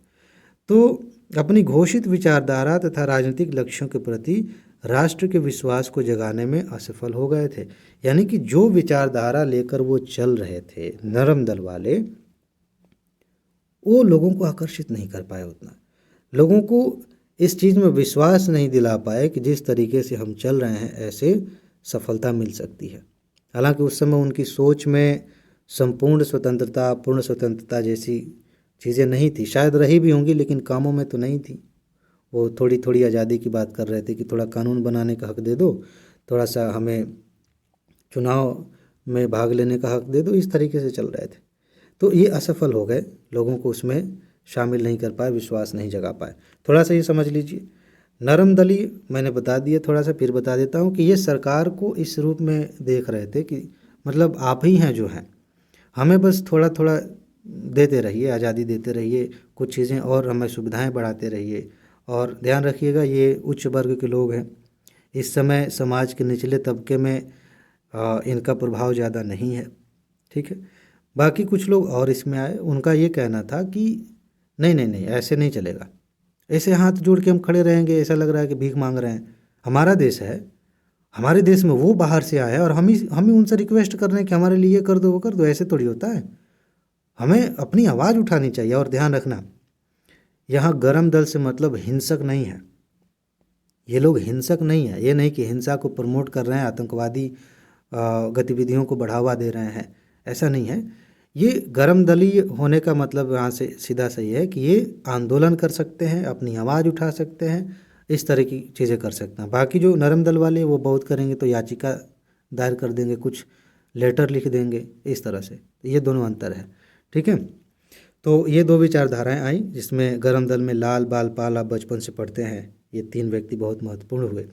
तो अपनी घोषित विचारधारा तथा राजनीतिक लक्ष्यों के प्रति राष्ट्र के विश्वास को जगाने में असफल हो गए थे। यानी कि जो विचारधारा लेकर वो चल रहे थे नरम दल वाले, वो लोगों को आकर्षित नहीं कर पाए उतना, लोगों को इस चीज़ में विश्वास नहीं दिला पाए कि जिस तरीके से हम चल रहे हैं ऐसे सफलता मिल सकती है। हालांकि उस समय उनकी सोच में संपूर्ण स्वतंत्रता, पूर्ण स्वतंत्रता जैसी चीज़ें नहीं थी, शायद रही भी होंगी लेकिन कामों में तो नहीं थी। वो थोड़ी थोड़ी आज़ादी की बात कर रहे थे कि थोड़ा कानून बनाने का हक दे दो, थोड़ा सा हमें चुनाव में भाग लेने का हक दे दो, इस तरीके से चल रहे थे। तो ये असफल हो गए, लोगों को उसमें शामिल नहीं कर पाए, विश्वास नहीं जगा पाए। थोड़ा सा ये समझ लीजिए, नरम दलीय मैंने बता दिया, थोड़ा सा फिर बता देता हूँ कि ये सरकार को इस रूप में देख रहे थे कि मतलब आप ही हैं जो हैं, हमें बस थोड़ा थोड़ा देते रहिए, आज़ादी देते रहिए, कुछ चीज़ें और हमें सुविधाएं बढ़ाते रहिए। और ध्यान रखिएगा ये उच्च वर्ग के लोग हैं, इस समय समाज के निचले तबके में इनका प्रभाव ज़्यादा नहीं है। ठीक है, बाकी कुछ लोग और इसमें आए, उनका ये कहना था कि नहीं नहीं नहीं, ऐसे नहीं चलेगा, ऐसे हाथ जोड़ के हम खड़े रहेंगे, ऐसा लग रहा है कि भीख मांग रहे हैं। हमारा देश है, हमारे देश में वो बाहर से आया है और हम ही उनसे रिक्वेस्ट कर रहे हैं कि हमारे लिए कर दो, वो कर दो, ऐसे थोड़ी होता है। हमें अपनी आवाज़ उठानी चाहिए। और ध्यान रखना, यहाँ गरम दल से मतलब हिंसक नहीं है, ये लोग हिंसक नहीं है, ये नहीं कि हिंसा को प्रमोट कर रहे हैं, आतंकवादी गतिविधियों को बढ़ावा दे रहे हैं, ऐसा नहीं है। ये गरम दलीय होने का मतलब यहाँ से सीधा सही है कि ये आंदोलन कर सकते हैं, अपनी आवाज़ उठा सकते हैं, इस तरह की चीज़ें कर सकते हैं। बाकी जो नरम दल वाले वो बहुत करेंगे तो याचिका दायर कर देंगे, कुछ लेटर लिख देंगे, इस तरह से। ये दोनों अंतर है। ठीक है, तो ये दो विचारधाराएं आई, जिसमें गरम दल में लाल बाल पाल आप बचपन से पढ़ते हैं, ये तीन व्यक्ति बहुत महत्वपूर्ण हुए।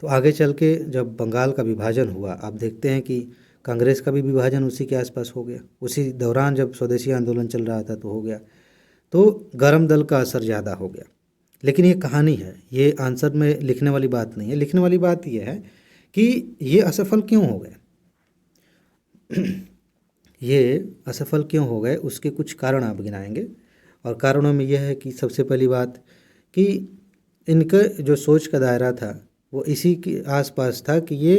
तो आगे चल के जब बंगाल का विभाजन हुआ, आप देखते हैं कि कांग्रेस का भी विभाजन उसी के आसपास हो गया, उसी दौरान जब स्वदेशी आंदोलन चल रहा था तो हो गया। तो गरम दल का असर ज़्यादा हो गया। लेकिन ये कहानी है, ये आंसर में लिखने वाली बात नहीं है। लिखने वाली बात ये है कि ये असफल क्यों हो गए ये असफल क्यों हो गए, उसके कुछ कारण आप गिनाएंगे। और कारणों में यह है कि सबसे पहली बात कि इनका जो सोच का दायरा था वो इसी के आसपास था कि ये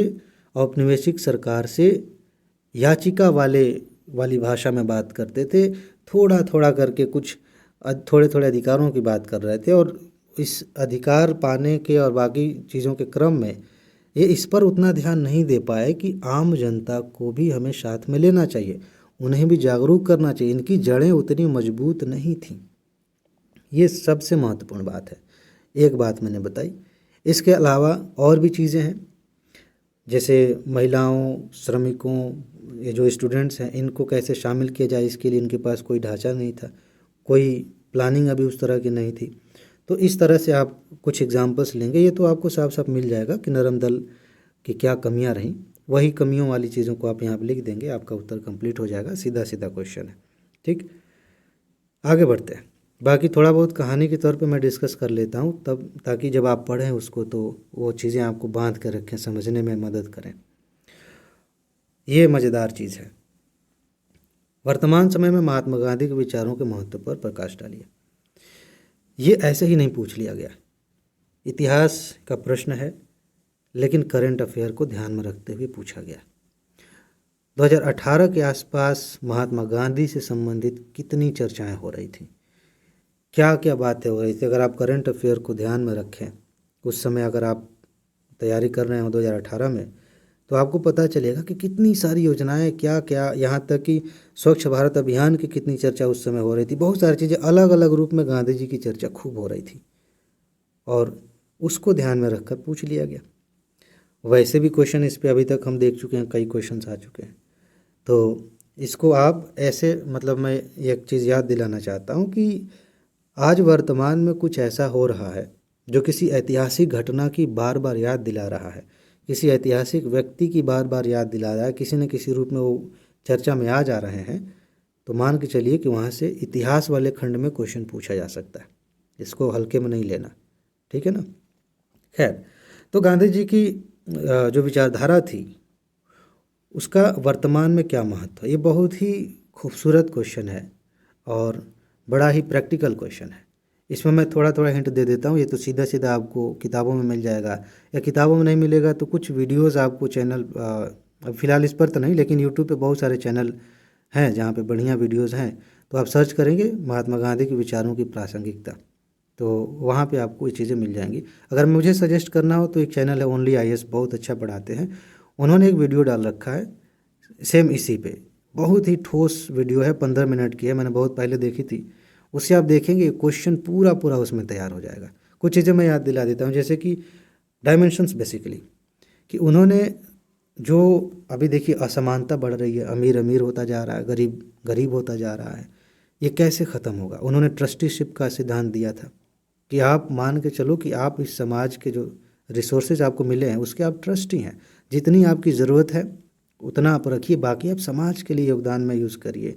औपनिवेशिक सरकार से याचिका वाली भाषा में बात करते थे, थोड़ा थोड़ा करके कुछ थोड़े थोड़े अधिकारों की बात कर रहे थे। और इस अधिकार पाने के और बाकी चीज़ों के क्रम में ये इस पर उतना ध्यान नहीं दे पाए कि आम जनता को भी हमें साथ में लेना चाहिए, उन्हें भी जागरूक करना चाहिए। इनकी जड़ें उतनी मजबूत नहीं थीं, ये सबसे महत्वपूर्ण बात है। एक बात मैंने बताई, इसके अलावा और भी चीज़ें हैं, जैसे महिलाओं, श्रमिकों, ये जो स्टूडेंट्स हैं, इनको कैसे शामिल किया जाए, इसके लिए इनके पास कोई ढांचा नहीं था, कोई प्लानिंग अभी उस तरह की नहीं थी। तो इस तरह से आप कुछ एग्जांपल्स लेंगे, ये तो आपको साफ साफ मिल जाएगा कि नरम दल की क्या कमियां रहीं। वही कमियों वाली चीज़ों को आप यहाँ पर लिख देंगे, आपका उत्तर कंप्लीट हो जाएगा। सीधा सीधा क्वेश्चन है। ठीक, आगे बढ़ते हैं। बाकी थोड़ा बहुत कहानी के तौर पे मैं डिस्कस कर लेता हूँ, तब ताकि जब आप पढ़ें उसको तो वो चीज़ें आपको बांध कर रखें, समझने में मदद करें। ये मज़ेदार चीज़ है। वर्तमान समय में महात्मा गांधी के विचारों के महत्व पर प्रकाश डालिए। ये ऐसे ही नहीं पूछ लिया गया, इतिहास का प्रश्न है, लेकिन करंट अफेयर को ध्यान में रखते हुए पूछा गया। 2018 के आसपास महात्मा गांधी से संबंधित कितनी चर्चाएं हो रही थी, क्या क्या बातें हो रही थी। अगर आप करंट अफेयर को ध्यान में रखें, उस समय अगर आप तैयारी कर रहे हो 2018 में, तो आपको पता चलेगा कि कितनी सारी योजनाएं, क्या क्या, यहाँ तक कि स्वच्छ भारत अभियान की कितनी चर्चा उस समय हो रही थी। बहुत सारी चीज़ें अलग अलग रूप में गांधी जी की चर्चा खूब हो रही थी और उसको ध्यान में रखकर पूछ लिया गया। वैसे भी क्वेश्चन इस पे अभी तक हम देख चुके हैं, कई क्वेश्चंस आ चुके हैं। तो इसको आप ऐसे, मतलब मैं एक चीज़ याद दिलाना चाहता हूँ कि आज वर्तमान में कुछ ऐसा हो रहा है जो किसी ऐतिहासिक घटना की बार बार याद दिला रहा है, किसी ऐतिहासिक व्यक्ति की बार बार याद दिला रहा है, किसी न किसी रूप में वो चर्चा में आ जा रहे हैं, तो मान के चलिए कि वहाँ से इतिहास वाले खंड में क्वेश्चन पूछा जा सकता है। इसको हल्के में नहीं लेना, ठीक है ना। खैर, तो गांधी जी की जो विचारधारा थी उसका वर्तमान में क्या महत्व है, ये बहुत ही खूबसूरत क्वेश्चन है और बड़ा ही प्रैक्टिकल क्वेश्चन है। इसमें मैं थोड़ा थोड़ा हिंट दे देता हूँ। ये तो सीधा सीधा आपको किताबों में मिल जाएगा, या किताबों में नहीं मिलेगा तो कुछ वीडियोस आपको चैनल, अब फिलहाल इस पर तो नहीं, लेकिन यूट्यूब पे बहुत सारे चैनल हैं जहाँ पे बढ़िया वीडियोस हैं। तो आप सर्च करेंगे महात्मा गांधी के विचारों की प्रासंगिकता, तो वहाँ पे आपको ये चीज़ें मिल जाएंगी। अगर मुझे सजेस्ट करना हो तो एक चैनल है ओनली IAS, बहुत अच्छा पढ़ाते हैं, उन्होंने एक वीडियो डाल रखा है सेम इसी पे, बहुत ही ठोस वीडियो है, 15 मिनट की है, मैंने बहुत पहले देखी थी। उससे आप देखेंगे क्वेश्चन पूरा पूरा उसमें तैयार हो जाएगा। कुछ चीज़ें मैं याद दिला देता हूँ, जैसे कि डायमेंशंस बेसिकली, कि उन्होंने जो अभी देखिए असमानता बढ़ रही है, अमीर अमीर होता जा रहा है, गरीब गरीब होता जा रहा है, ये कैसे ख़त्म होगा। उन्होंने ट्रस्टीशिप का सिद्धांत दिया था कि आप मान के चलो कि आप इस समाज के जो रिसोर्सेज आपको मिले हैं उसके आप ट्रस्टी हैं, जितनी आपकी ज़रूरत है उतना आप रखिए, बाकी आप समाज के लिए योगदान में यूज़ करिए।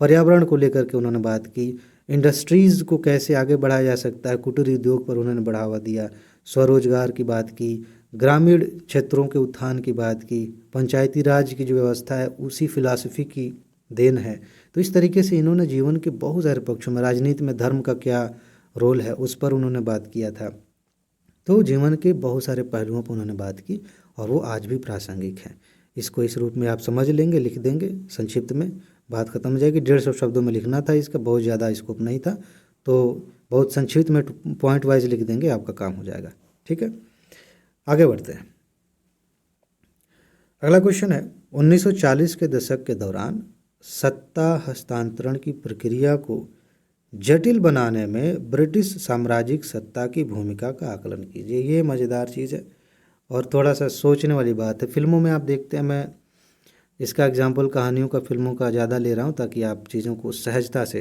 पर्यावरण को लेकर के उन्होंने बात की, इंडस्ट्रीज़ को कैसे आगे बढ़ाया जा सकता है, कुटीर उद्योग पर उन्होंने बढ़ावा दिया, स्वरोजगार की बात की, ग्रामीण क्षेत्रों के उत्थान की बात की, पंचायती राज की जो व्यवस्था है उसी फिलॉसफी की देन है। तो इस तरीके से इन्होंने जीवन के बहुत सारे पक्षों में, राजनीति में धर्म का क्या रोल है उस पर उन्होंने बात किया था। तो जीवन के बहुत सारे पहलुओं पर उन्होंने बात की और वो आज भी प्रासंगिक है। इसको इस रूप में आप समझ लेंगे, लिख देंगे, संक्षिप्त में बात खत्म हो जाएगी। 150 शब्दों में लिखना था, इसका बहुत ज़्यादा स्कोप नहीं था, तो बहुत संक्षिप्त में पॉइंट वाइज लिख देंगे, आपका काम हो जाएगा। ठीक है, आगे बढ़ते हैं। अगला क्वेश्चन है, 1940 के दशक के दौरान सत्ता हस्तांतरण की प्रक्रिया को जटिल बनाने में ब्रिटिश साम्राज्यिक सत्ता की भूमिका का आकलन कीजिए। ये मज़ेदार चीज़ है और थोड़ा सा सोचने वाली बात है। फिल्मों में आप देखते हैं, मैं इसका एग्जाम्पल कहानियों का, फिल्मों का ज़्यादा ले रहा हूँ ताकि आप चीज़ों को सहजता से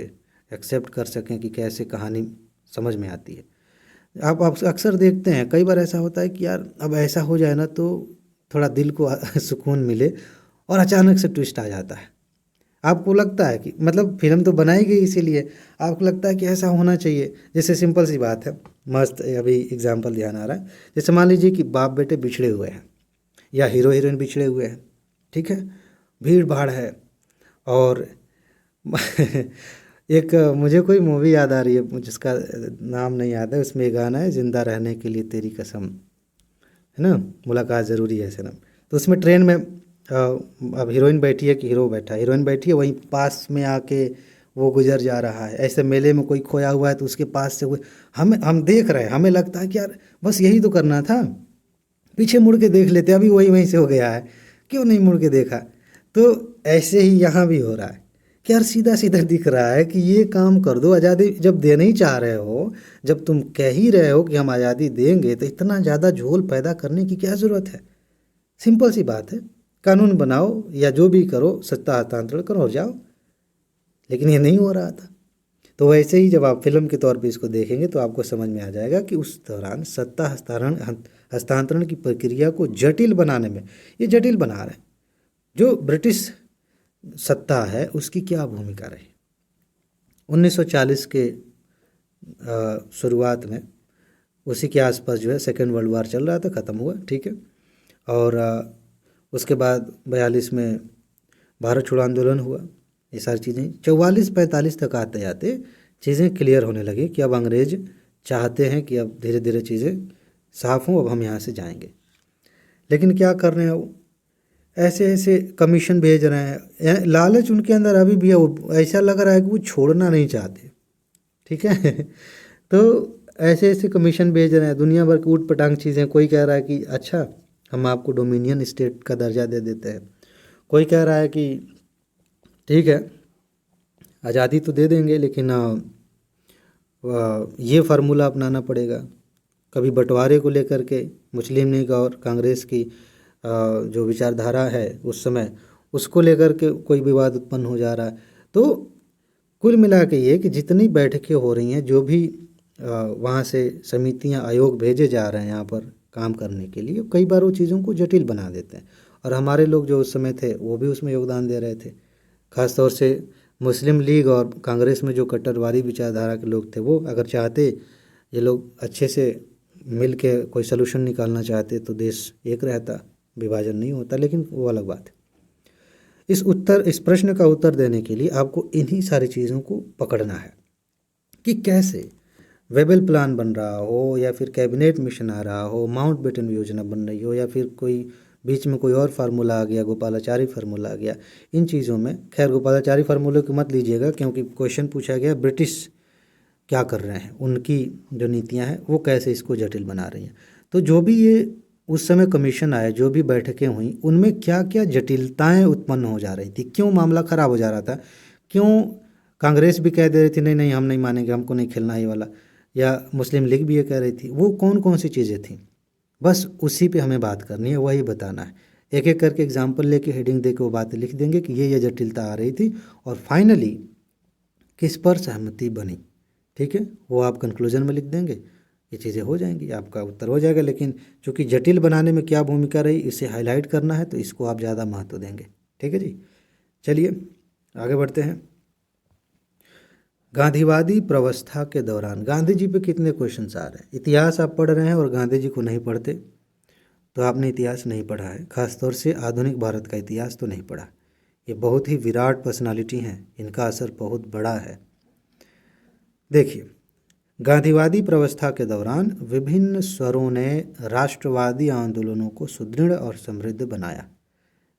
एक्सेप्ट कर सकें कि कैसे कहानी समझ में आती है। आप अक्सर देखते हैं, कई बार ऐसा होता है कि यार अब ऐसा हो जाए ना तो थोड़ा दिल को सुकून मिले, और अचानक से ट्विस्ट आ जाता है। आपको लगता है कि मतलब फिल्म तो बनाई गई इसीलिए, आपको लगता है कि ऐसा होना चाहिए। जैसे सिंपल सी बात है, मस्त अभी एग्जांपल ध्यान आ रहा है, जैसे मान लीजिए कि बाप बेटे बिछड़े हुए हैं या हीरो हीरोइन बिछड़े हुए हैं, ठीक है, भीड़ भाड़ है, और एक मुझे कोई मूवी याद आ रही है जिसका नाम नहीं याद है, उसमें एक गाना है, जिंदा रहने के लिए तेरी कसम, है ना, मुलाकात ज़रूरी है सनम। तो उसमें ट्रेन में अब हीरोइन बैठी है कि हीरो बैठा है, हीरोइन बैठी है, वहीं पास में आके वो गुजर जा रहा है। ऐसे मेले में कोई खोया हुआ है तो उसके पास से हम देख रहे हैं, हमें लगता है कि यार बस यही तो करना था, पीछे मुड़ के देख लेते, अभी वही वहीं से हो गया है, क्यों नहीं मुड़ के देखा। तो ऐसे ही यहाँ भी हो रहा है कि यार सीधा सीधा दिख रहा है कि ये काम कर दो, आज़ादी जब देने ही चाह रहे हो, जब तुम कह ही रहे हो कि हम आज़ादी देंगे, तो इतना ज़्यादा झोल पैदा करने की क्या ज़रूरत है। सिंपल सी बात है, कानून बनाओ या जो भी करो, सत्ता हस्तांतरण करो और जाओ। लेकिन ये नहीं हो रहा था। तो वैसे ही जब आप फिल्म के तौर पे इसको देखेंगे तो आपको समझ में आ जाएगा कि उस दौरान सत्ता हस्तांतरण की प्रक्रिया को जटिल बनाने में ये जटिल बना रहे हैं। जो ब्रिटिश सत्ता है उसकी क्या भूमिका रही। 1940 के शुरुआत में, उसी के आसपास जो है सेकेंड वर्ल्ड वार चल रहा था, ख़त्म हुआ, ठीक है। और उसके बाद 42 में भारत छोड़ो आंदोलन हुआ। ये सारी चीज़ें 44-45 तक आते जाते चीज़ें क्लियर होने लगी कि अब अंग्रेज चाहते हैं कि अब धीरे धीरे चीज़ें साफ़ हों, अब हम यहाँ से जाएंगे। लेकिन क्या कर रहे हैं वो, ऐसे ऐसे कमीशन भेज रहे हैं। लालच उनके अंदर अभी भी है, वो ऐसा लग रहा है कि वो छोड़ना नहीं चाहते, ठीक है। तो ऐसे ऐसे कमीशन भेज रहे हैं, दुनिया भर की ऊट पटांग चीज़ें। कोई कह रहा है कि अच्छा हम आपको डोमिनियन स्टेट का दर्जा दे देते हैं, कोई कह रहा है कि ठीक है आज़ादी तो दे देंगे लेकिन ये फार्मूला अपनाना पड़ेगा। कभी बंटवारे को लेकर के मुस्लिम लीग और कांग्रेस की जो विचारधारा है उस समय, उसको लेकर के कोई विवाद उत्पन्न हो जा रहा है। तो कुल मिला के ये कि जितनी बैठकें हो रही हैं, जो भी वहाँ से समितियाँ आयोग भेजे जा रहे हैं यहाँ पर काम करने के लिए, कई बार वो चीज़ों को जटिल बना देते हैं। और हमारे लोग जो उस समय थे वो भी उसमें योगदान दे रहे थे। ख़ास तौर से मुस्लिम लीग और कांग्रेस में जो कट्टरवादी विचारधारा के लोग थे, वो अगर चाहते ये लोग अच्छे से मिल के कोई सलूशन निकालना चाहते तो देश एक रहता, विभाजन नहीं होता। लेकिन वो अलग बात है। इस प्रश्न का उत्तर देने के लिए आपको इन्हीं सारी चीज़ों को पकड़ना है कि कैसे वेबल प्लान बन रहा हो, या फिर कैबिनेट मिशन आ रहा हो, माउंटबेटन योजना बन रही हो, या फिर कोई बीच में कोई और फार्मूला आ गया, गोपालाचारी फार्मूला आ गया। इन चीज़ों में, खैर गोपालाचारी फार्मूले को मत लीजिएगा क्योंकि क्वेश्चन पूछा गया ब्रिटिश क्या कर रहे हैं, उनकी जो नीतियां हैं वो कैसे इसको जटिल बना रही हैं। तो जो भी ये उस समय कमीशन आए, जो भी बैठकें हुई, उनमें क्या क्या जटिलताएं उत्पन्न हो जा रही थी, क्यों मामला ख़राब हो जा रहा था, क्यों कांग्रेस भी कह दे रही थी नहीं नहीं हम नहीं मानेंगे, हमको नहीं खेलना ये वाला, या मुस्लिम लीग भी ये कह रही थी, वो कौन कौन सी चीज़ें थी, बस उसी पे हमें बात करनी है, वही बताना है। एक एक करके एग्जाम्पल लेके हेडिंग दे के वो बातें लिख देंगे कि ये जटिलता आ रही थी और फाइनली किस पर सहमति बनी, ठीक है, वो आप कंक्लूजन में लिख देंगे, ये चीज़ें हो जाएंगी, आपका उत्तर हो जाएगा। लेकिन चूँकि जटिल बनाने में क्या भूमिका रही, इसे हाईलाइट करना है तो इसको आप ज़्यादा महत्व देंगे, ठीक है जी। चलिए आगे बढ़ते हैं। गांधीवादी प्रवस्था के दौरान गांधी जी पे कितने क्वेश्चंस आ रहे हैं। इतिहास आप पढ़ रहे हैं और गांधी जी को नहीं पढ़ते तो आपने इतिहास नहीं पढ़ा है, खासतौर से आधुनिक भारत का इतिहास तो नहीं पढ़ा। ये बहुत ही विराट पर्सनालिटी हैं, इनका असर बहुत बड़ा है। देखिए, गांधीवादी प्रवस्था के दौरान विभिन्न स्वरों ने राष्ट्रवादी आंदोलनों को सुदृढ़ और समृद्ध बनाया।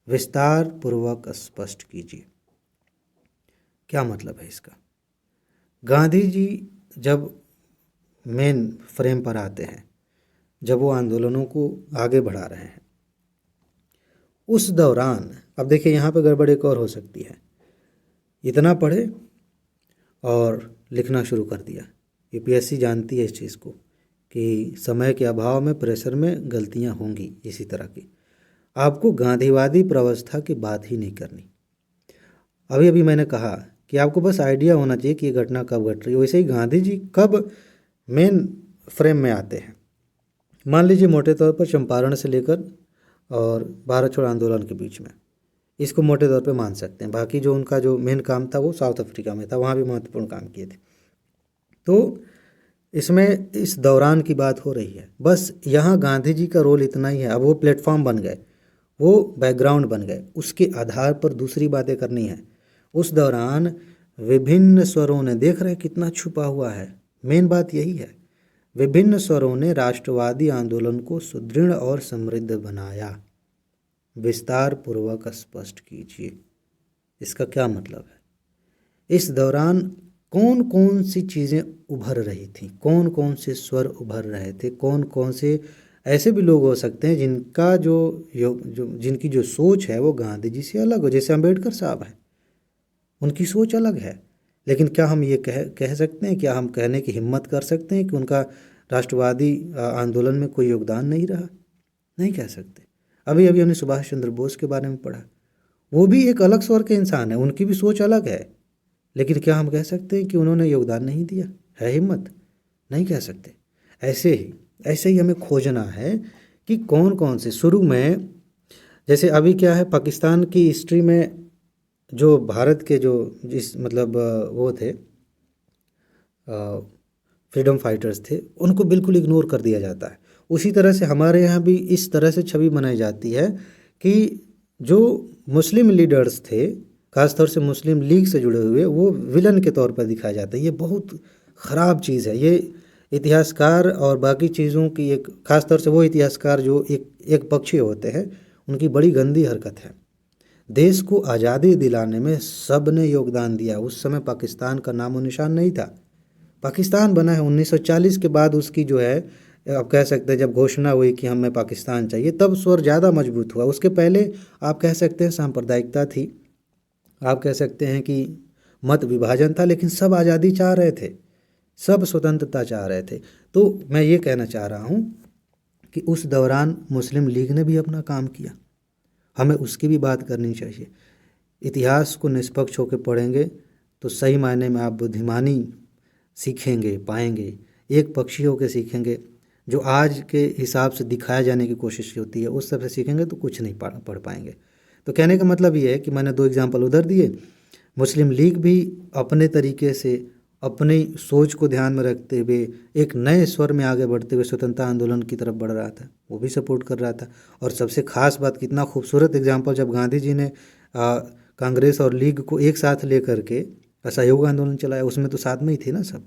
विस्तार पूर्वक स्पष्ट कीजिए। क्या मतलब है इसका। गांधी जी जब मेन फ्रेम पर आते हैं, जब वो आंदोलनों को आगे बढ़ा रहे हैं, उस दौरान अब देखिए यहाँ पे गड़बड़ एक और हो सकती है। इतना पढ़े और लिखना शुरू कर दिया। यूपीएससी जानती है इस चीज़ को कि समय के अभाव में, प्रेशर में गलतियाँ होंगी इसी तरह की। आपको गांधीवादी प्रवस्था की बात ही नहीं करनी। अभी अभी मैंने कहा कि आपको बस आइडिया होना चाहिए कि ये घटना कब घट रही है। वैसे ही गांधी जी कब मेन फ्रेम में आते हैं, मान लीजिए मोटे तौर पर चंपारण से लेकर और भारत छोड़ो आंदोलन के बीच में, इसको मोटे तौर पे मान सकते हैं। बाकी जो उनका जो मेन काम था वो साउथ अफ्रीका में था, वहाँ भी महत्वपूर्ण काम किए थे। तो इसमें इस दौरान की बात हो रही है, बस यहाँ गांधी जी का रोल इतना ही है। अब वो प्लेटफॉर्म बन गए, वो बैकग्राउंड बन गए, उसके आधार पर दूसरी बातें करनी है। उस दौरान विभिन्न स्वरों ने, देख रहे कितना छुपा हुआ है, मेन बात यही है। विभिन्न स्वरों ने राष्ट्रवादी आंदोलन को सुदृढ़ और समृद्ध बनाया। विस्तार पूर्वक स्पष्ट कीजिए। इसका क्या मतलब है। इस दौरान कौन कौन सी चीज़ें उभर रही थी, कौन कौन से स्वर उभर रहे थे, कौन कौन से ऐसे भी लोग हो सकते हैं जिनका जिनकी जो सोच है वो गांधी जी से अलग हो, जैसे अम्बेडकर साहब हैं। उनकी सोच अलग है। लेकिन क्या हम ये कह सकते हैं, क्या हम कहने की हिम्मत कर सकते हैं कि उनका राष्ट्रवादी आंदोलन में कोई योगदान नहीं रहा? नहीं कह सकते। अभी अभी हमने सुभाष चंद्र बोस के बारे में पढ़ा, वो भी एक अलग स्वर के इंसान है, उनकी भी सोच अलग है। लेकिन क्या हम कह सकते हैं कि उन्होंने योगदान नहीं दिया? है हिम्मत? नहीं कह सकते। ऐसे ही हमें खोजना है कि कौन कौन से शुरू में, जैसे अभी क्या है, पाकिस्तान की हिस्ट्री में जो भारत के जो जिस मतलब वो थे फ्रीडम फाइटर्स थे, उनको बिल्कुल इग्नोर कर दिया जाता है। उसी तरह से हमारे यहाँ भी इस तरह से छवि बनाई जाती है कि जो मुस्लिम लीडर्स थे, खासतौर से मुस्लिम लीग से जुड़े हुए, वो विलन के तौर पर दिखाया जाता है। ये बहुत ख़राब चीज़ है। ये इतिहासकार और बाकी चीज़ों की एक, खासतौर से वो इतिहासकार जो एक पक्षीय होते हैं, उनकी बड़ी गंदी हरकत है। देश को आज़ादी दिलाने में सब ने योगदान दिया। उस समय पाकिस्तान का नामो निशान नहीं था। पाकिस्तान बना है 1940 के बाद, उसकी जो है, आप कह सकते हैं जब घोषणा हुई कि हमें पाकिस्तान चाहिए, तब स्वर ज़्यादा मजबूत हुआ। उसके पहले आप कह सकते हैं सांप्रदायिकता थी, आप कह सकते हैं कि मत विभाजन था, लेकिन सब आज़ादी चाह रहे थे, सब स्वतंत्रता चाह रहे थे। तो मैं ये कहना चाह रहा हूँ कि उस दौरान मुस्लिम लीग ने भी अपना काम किया, हमें उसकी भी बात करनी चाहिए। इतिहास को निष्पक्ष होकर पढ़ेंगे तो सही मायने में आप बुद्धिमानी सीखेंगे, पाएंगे। एक पक्षी होकर सीखेंगे, जो आज के हिसाब से दिखाया जाने की कोशिश होती है उस तरह से सीखेंगे तो कुछ नहीं पढ़ पाएंगे। तो कहने का मतलब ये है कि मैंने 2 एग्जाम्पल उधर दिए। मुस्लिम लीग भी अपने तरीके से अपनी सोच को ध्यान में रखते हुए एक नए स्वर में आगे बढ़ते हुए स्वतंत्रता आंदोलन की तरफ बढ़ रहा था, वो भी सपोर्ट कर रहा था। और सबसे खास बात, कितना खूबसूरत एग्जाम्पल, जब गांधी जी ने कांग्रेस और लीग को एक साथ लेकर के असहयोग आंदोलन चलाया, उसमें तो साथ में ही थे ना सब।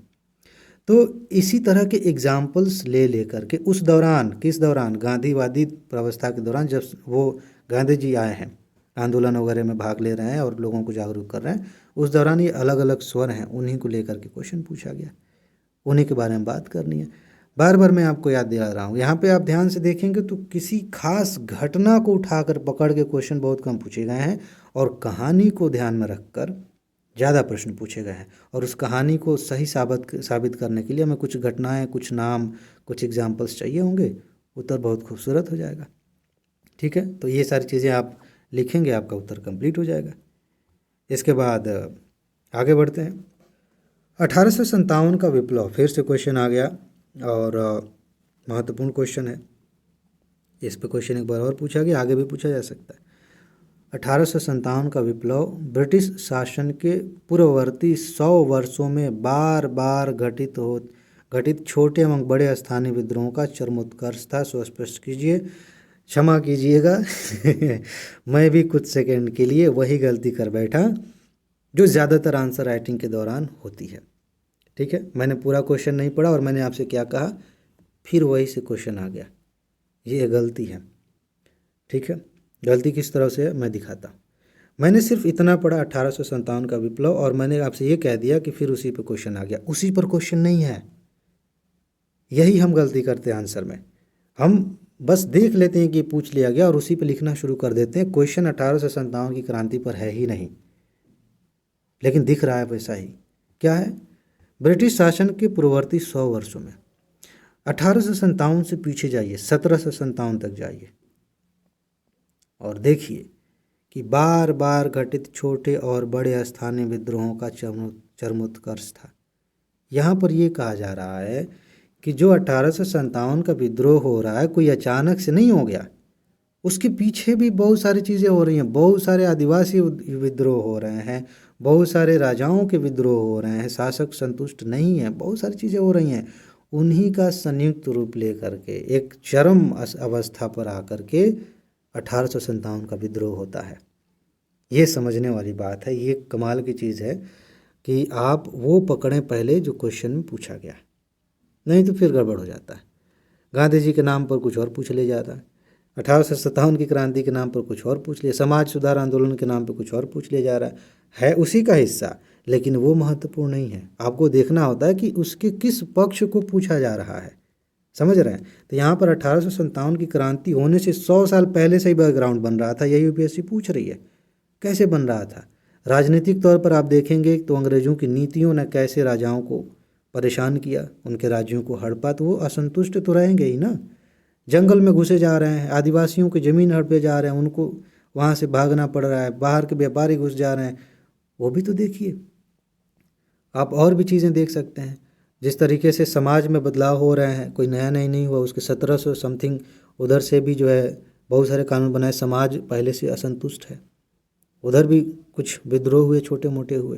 तो इसी तरह के एग्जाम्पल्स ले कर के उस दौरान, किस दौरान, गांधीवादी व्यवस्था के दौरान, जब वो गांधी जी आए हैं, आंदोलन वगैरह में भाग ले रहे हैं और लोगों को जागरूक कर रहे हैं, उस दौरान ये अलग अलग स्वर हैं, उन्हीं को लेकर के क्वेश्चन पूछा गया, उन्हीं के बारे में बात करनी है। बार बार मैं आपको याद दिला रहा हूँ। यहाँ पे आप ध्यान से देखेंगे तो किसी खास घटना को उठाकर पकड़ के क्वेश्चन बहुत कम पूछे गए हैं, और कहानी को ध्यान में रखकर ज़्यादा प्रश्न पूछे गए हैं। और उस कहानी को सही साबित करने के लिए हमें कुछ घटनाएं, कुछ नाम, कुछ एग्जाम्पल्स चाहिए होंगे। उत्तर बहुत खूबसूरत हो जाएगा। ठीक है, तो ये सारी चीज़ें आप लिखेंगे, आपका उत्तर कंप्लीट हो जाएगा। इसके बाद आगे बढ़ते हैं। 1857 का विप्लव, फिर से क्वेश्चन आ गया और महत्वपूर्ण क्वेश्चन है। इस पे क्वेश्चन एक बार और पूछा गया, आगे भी पूछा जा सकता है। 1857 का विप्लव ब्रिटिश शासन के पूर्ववर्ती 100 वर्षों में बार बार घटित छोटे एवं बड़े स्थानीय विद्रोहों का चरमोत्कर्ष था। स्पष्ट कीजिए, क्षमा कीजिएगा मैं भी कुछ सेकंड के लिए वही गलती कर बैठा जो ज़्यादातर आंसर राइटिंग के दौरान होती है। ठीक है, मैंने पूरा क्वेश्चन नहीं पढ़ा और मैंने आपसे क्या कहा, फिर वही से क्वेश्चन आ गया। ये गलती है। ठीक है, गलती किस तरह से है मैं दिखाता। मैंने सिर्फ इतना पढ़ा 1857 का विप्लव, और मैंने आपसे ये कह दिया कि फिर उसी पर क्वेश्चन आ गया। उसी पर क्वेश्चन नहीं है। यही हम गलती करते हैं आंसर में। हम बस देख लेते हैं कि पूछ लिया गया और उसी पे लिखना शुरू कर देते हैं। क्वेश्चन 1857 की क्रांति पर है ही नहीं, लेकिन दिख रहा है वैसा ही। क्या है? ब्रिटिश शासन के पूर्ववर्ती 100 वर्षों में 1857 से पीछे जाइए, 1757 तक जाइए और देखिए कि बार बार घटित छोटे और बड़े स्थानीय विद्रोहों का चरमोत्कर्ष था। यहाँ पर यह कहा जा रहा है कि जो 1857 का विद्रोह हो रहा है, कोई अचानक से नहीं हो गया। उसके पीछे भी बहुत सारी चीज़ें हो रही हैं। बहुत सारे आदिवासी विद्रोह हो रहे हैं, बहुत सारे राजाओं के विद्रोह हो रहे हैं, शासक संतुष्ट नहीं है, बहुत सारी चीज़ें हो रही हैं। उन्हीं का संयुक्त रूप लेकर के एक चरम अवस्था पर आकर के 1857 का विद्रोह होता है। ये समझने वाली बात है। ये कमाल की चीज़ है कि आप वो पकड़ें पहले जो क्वेश्चन में पूछा गया, नहीं तो फिर गड़बड़ हो जाता है। गांधी जी के नाम पर कुछ और पूछ ले जा रहा है, 1857 की क्रांति के नाम पर कुछ और पूछ लिया, समाज सुधार आंदोलन के नाम पर कुछ और पूछ लिया जा रहा है उसी का हिस्सा, लेकिन वो महत्वपूर्ण नहीं है। आपको देखना होता है कि उसके किस पक्ष को पूछा जा रहा है। समझ रहे हैं? तो यहाँ पर 1857 की क्रांति होने से 100 साल पहले से ही बैकग्राउंड बन रहा था। यही यूपीएससी पूछ रही है, कैसे बन रहा था। राजनीतिक तौर पर आप देखेंगे तो अंग्रेज़ों की नीतियों ने कैसे राजाओं को परेशान किया, उनके राज्यों को हड़पा, तो वो असंतुष्ट तो रहेंगे ही ना। जंगल में घुसे जा रहे हैं, आदिवासियों की ज़मीन हड़पे जा रहे हैं, उनको वहाँ से भागना पड़ रहा है, बाहर के व्यापारी घुस जा रहे हैं, वो भी तो देखिए। आप और भी चीज़ें देख सकते हैं, जिस तरीके से समाज में बदलाव हो रहे हैं, कोई नया नहीं हुआ, उसके 1700 समथिंग उधर से भी जो है बहुत सारे कानून बनाए, समाज पहले से असंतुष्ट है, उधर भी कुछ विद्रोह हुए, छोटे मोटे हुए।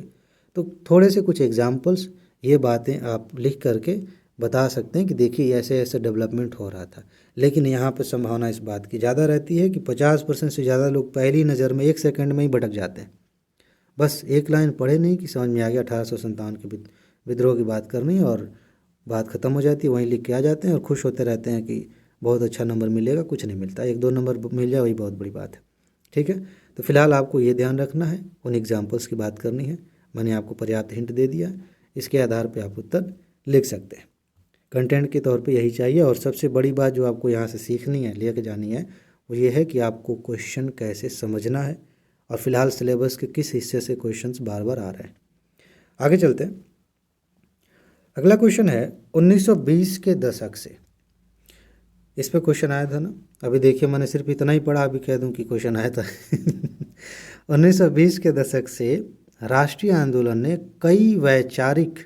तो थोड़े से कुछ एग्जाम्पल्स, ये बातें आप लिख करके बता सकते हैं कि देखिए ऐसे ऐसे डेवलपमेंट हो रहा था। लेकिन यहाँ पर संभावना इस बात की ज़्यादा रहती है कि 50% से ज़्यादा लोग पहली नज़र में 1 सेकंड में ही भटक जाते हैं। बस एक लाइन पढ़े नहीं कि समझ में आ गया 1857 के विद्रोह की बात करनी है और बात ख़त्म हो जाती है, वहीं लिख के आ जाते हैं और खुश होते रहते हैं कि बहुत अच्छा नंबर मिलेगा। कुछ नहीं मिलता, 1-2 नंबर मिल जाए वही बहुत बड़ी बात है। ठीक है, तो फिलहाल आपको ये ध्यान रखना है, उन एग्जाम्पल्स की बात करनी है। मैंने आपको पर्याप्त हिंट दे दिया, इसके आधार पर आप उत्तर लिख सकते हैं। कंटेंट के तौर पे यही चाहिए। और सबसे बड़ी बात जो आपको यहाँ से सीखनी है, लेके जानी है, वो ये है कि आपको क्वेश्चन कैसे समझना है और फिलहाल सिलेबस के किस हिस्से से क्वेश्चंस बार बार आ रहे हैं। आगे चलते हैं। अगला क्वेश्चन है 1920 के दशक से, इस पे क्वेश्चन आया था ना। अभी देखिए मैंने सिर्फ इतना ही पढ़ा, अभी कह दूं कि क्वेश्चन आया था 1920 के दशक से राष्ट्रीय आंदोलन ने कई वैचारिक,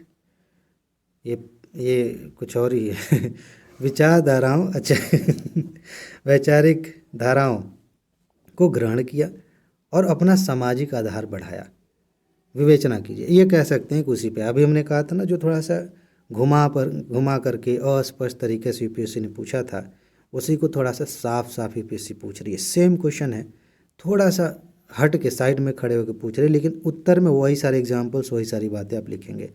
ये कुछ और ही है विचारधाराओं, अच्छा वैचारिक धाराओं को ग्रहण किया और अपना सामाजिक आधार बढ़ाया। विवेचना कीजिए, ये कह सकते हैं कि उसी पे अभी हमने कहा था ना, जो थोड़ा सा घुमा करके अस्पष्ट तरीके से यूपीएससी ने पूछा था, उसी को थोड़ा सा साफ साफ यूपीएससी पूछ रही है। सेम क्वेश्चन है, थोड़ा सा हट के साइड में खड़े होकर पूछ रहे हैं, लेकिन उत्तर में वही सारे एग्जाम्पल्स, वही सारी बातें आप लिखेंगे।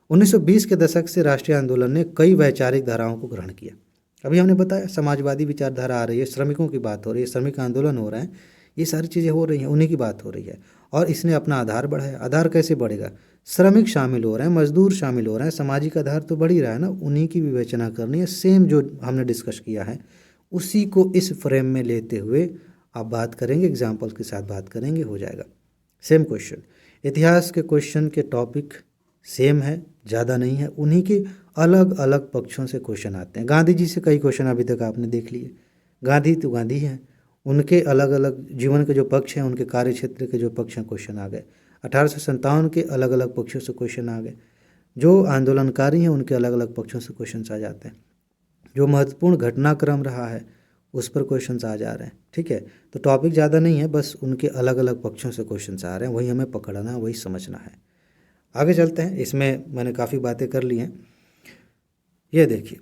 1920 के दशक से राष्ट्रीय आंदोलन ने कई वैचारिक धाराओं को ग्रहण किया। अभी हमने बताया समाजवादी विचारधारा आ रही है, श्रमिकों की बात हो रही है, श्रमिक आंदोलन हो रहे हैं, ये सारी चीज़ें हो रही हैं, उन्हीं की बात हो रही है। और इसने अपना आधार बढ़ाया। आधार कैसे बढ़ेगा? श्रमिक शामिल हो रहे हैं, मजदूर शामिल हो रहे हैं, सामाजिक आधार तो बढ़ ही रहा है ना, उन्हीं की विवेचना करनी है। सेम जो हमने डिस्कस किया है उसी को इस फ्रेम में लेते हुए आप बात करेंगे, एग्जाम्पल के साथ बात करेंगे, हो जाएगा। सेम क्वेश्चन, इतिहास के क्वेश्चन के टॉपिक सेम है, ज़्यादा नहीं है, उन्हीं के अलग अलग पक्षों से क्वेश्चन आते हैं। गांधी जी से कई क्वेश्चन अभी तक आपने देख लिए। गांधी तो गांधी हैं, उनके अलग अलग जीवन के जो पक्ष हैं, उनके कार्य क्षेत्र के जो पक्ष हैं, क्वेश्चन आ गए। 1857 के अलग अलग पक्षों से क्वेश्चन आ गए। जो आंदोलनकारी हैं उनके अलग अलग पक्षों से क्वेश्चन आ जाते हैं। जो महत्वपूर्ण घटनाक्रम रहा है उस पर क्वेश्चंस आ जा रहे हैं। ठीक है, तो टॉपिक ज़्यादा नहीं है, बस उनके अलग अलग पक्षों से क्वेश्चंस आ रहे हैं, वही हमें पकड़ना है, वही समझना है। आगे चलते हैं, इसमें मैंने काफ़ी बातें कर ली हैं। ये देखिए,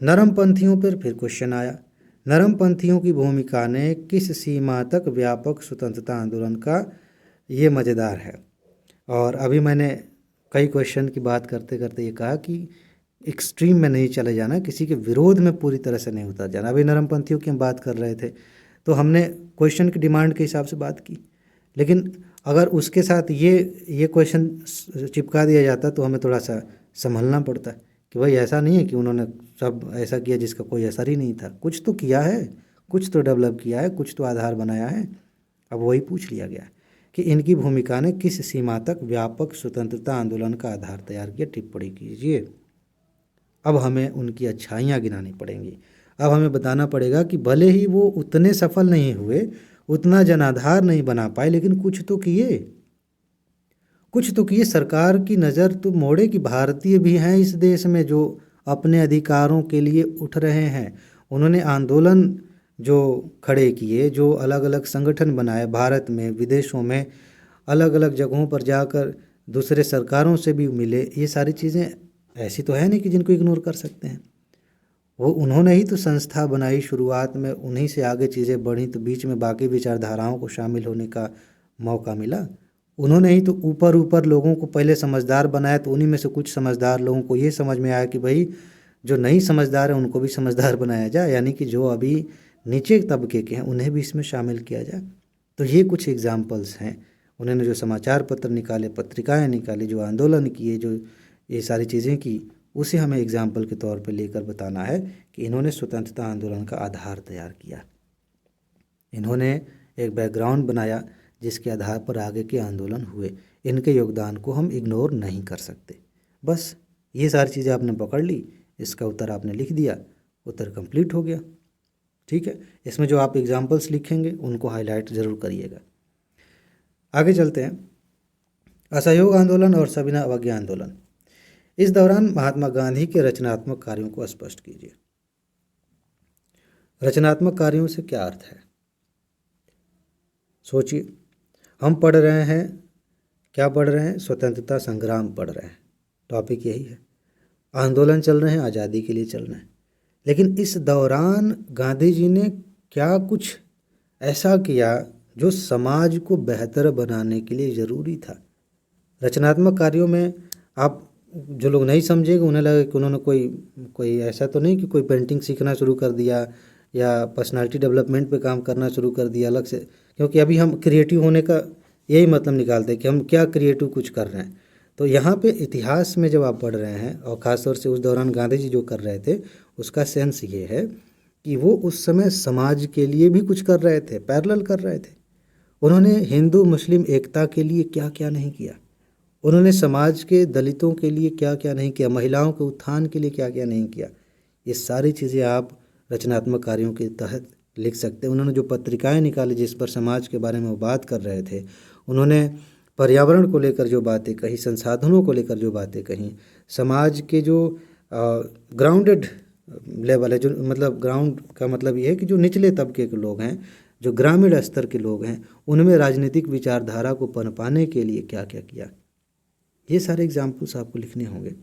नरमपंथियों पर फिर क्वेश्चन आया। नरमपंथियों की भूमिका ने किस सीमा तक व्यापक स्वतंत्रता आंदोलन का, ये मज़ेदार है। और अभी मैंने कई क्वेश्चन की बात करते करते ये कहा कि एक्सट्रीम में नहीं चले जाना, किसी के विरोध में पूरी तरह से नहीं उतर जाना। अभी नरमपंथियों की हम बात कर रहे थे, तो हमने क्वेश्चन की डिमांड के हिसाब से बात की, लेकिन अगर उसके साथ ये क्वेश्चन चिपका दिया जाता तो हमें थोड़ा सा संभलना पड़ता कि भाई ऐसा नहीं है कि उन्होंने सब ऐसा किया जिसका कोई असर ही नहीं था, कुछ तो किया है, कुछ तो डेवलप किया है, कुछ तो आधार बनाया है। अब वही पूछ लिया गया कि इनकी भूमिका ने किस सीमा तक व्यापक स्वतंत्रता आंदोलन का आधार तैयार किया, टिप्पणी कीजिए। अब हमें उनकी अच्छाइयाँ गिनानी पड़ेंगी। अब हमें बताना पड़ेगा कि भले ही वो उतने सफल नहीं हुए, उतना जनाधार नहीं बना पाए, लेकिन कुछ तो किए, कुछ तो किए। सरकार की नज़र तो मोड़े कि भारतीय भी हैं इस देश में जो अपने अधिकारों के लिए उठ रहे हैं। उन्होंने आंदोलन जो खड़े किए, जो अलग अलग संगठन बनाए भारत में, विदेशों में, अलग अलग जगहों पर जाकर दूसरे सरकारों से भी मिले, ये सारी चीज़ें ऐसी तो है नहीं कि जिनको इग्नोर कर सकते हैं। वो उन्होंने ही तो संस्था बनाई शुरुआत में, उन्हीं से आगे चीज़ें बढ़ी, तो बीच में बाकी विचारधाराओं को शामिल होने का मौका मिला। उन्होंने ही तो ऊपर ऊपर लोगों को पहले समझदार बनाया, तो उन्हीं में से कुछ समझदार लोगों को ये समझ में आया कि भाई जो नहीं समझदार है उनको भी समझदार बनाया जाए, यानी कि जो अभी नीचे तबके के हैं उन्हें भी इसमें शामिल किया जाए। तो ये कुछ एग्जाम्पल्स हैं। उन्होंने जो समाचार पत्र निकाले, पत्रिकाएँ निकाली, जो आंदोलन किए, जो ये सारी चीज़ें की, उसे हमें एग्जाम्पल के तौर पे लेकर बताना है कि इन्होंने स्वतंत्रता आंदोलन का आधार तैयार किया। इन्होंने एक बैकग्राउंड बनाया जिसके आधार पर आगे के आंदोलन हुए। इनके योगदान को हम इग्नोर नहीं कर सकते। बस ये सारी चीज़ें आपने पकड़ ली, इसका उत्तर आपने लिख दिया, उत्तर कंप्लीट हो गया। ठीक है, इसमें जो आप एग्जाम्पल्स लिखेंगे उनको हाईलाइट ज़रूर करिएगा। आगे चलते हैं। असहयोग आंदोलन और सविनय अवज्ञा आंदोलन। इस दौरान महात्मा गांधी के रचनात्मक कार्यों को स्पष्ट कीजिए। रचनात्मक कार्यों से क्या अर्थ है? सोचिए, हम पढ़ रहे हैं, क्या पढ़ रहे हैं? स्वतंत्रता संग्राम पढ़ रहे हैं। टॉपिक यही है। आंदोलन चल रहे हैं, आज़ादी के लिए चल रहे हैं। लेकिन इस दौरान गांधी जी ने क्या कुछ ऐसा किया जो समाज को बेहतर बनाने के लिए ज़रूरी था? रचनात्मक कार्यों में आप जो लोग नहीं समझेंगे उन्हें लगेगा कि उन्होंने कोई ऐसा तो नहीं कि कोई पेंटिंग सीखना शुरू कर दिया या पर्सनालिटी डेवलपमेंट पे काम करना शुरू कर दिया अलग से, क्योंकि अभी हम क्रिएटिव होने का यही मतलब निकालते हैं कि हम क्या क्रिएटिव कुछ कर रहे हैं। तो यहाँ पे इतिहास में जब आप पढ़ रहे हैं और ख़ासतौर से उस दौरान गांधी जी जो कर रहे थे उसका सेंस ये है कि वो उस समय समाज के लिए भी कुछ कर रहे थे, पैरेलल कर रहे थे। उन्होंने हिंदू मुस्लिम एकता के लिए क्या क्या नहीं किया, उन्होंने समाज के दलितों के लिए क्या क्या नहीं किया, महिलाओं के उत्थान के लिए क्या क्या नहीं किया। ये सारी चीज़ें आप रचनात्मक कार्यों के तहत लिख सकते हैं। उन्होंने जो पत्रिकाएं निकाली जिस पर समाज के बारे में वो बात कर रहे थे, उन्होंने पर्यावरण को लेकर जो बातें कही, संसाधनों को लेकर जो बातें कही, समाज के जो ग्राउंडेड लेवल है, जो मतलब ग्राउंड का मतलब ये है कि जो निचले तबके के लोग हैं, जो ग्रामीण स्तर के लोग हैं, उनमें राजनीतिक विचारधारा को पनपाने के लिए क्या क्या किया, ये सारे एग्जाम्पल्स आपको लिखने होंगे।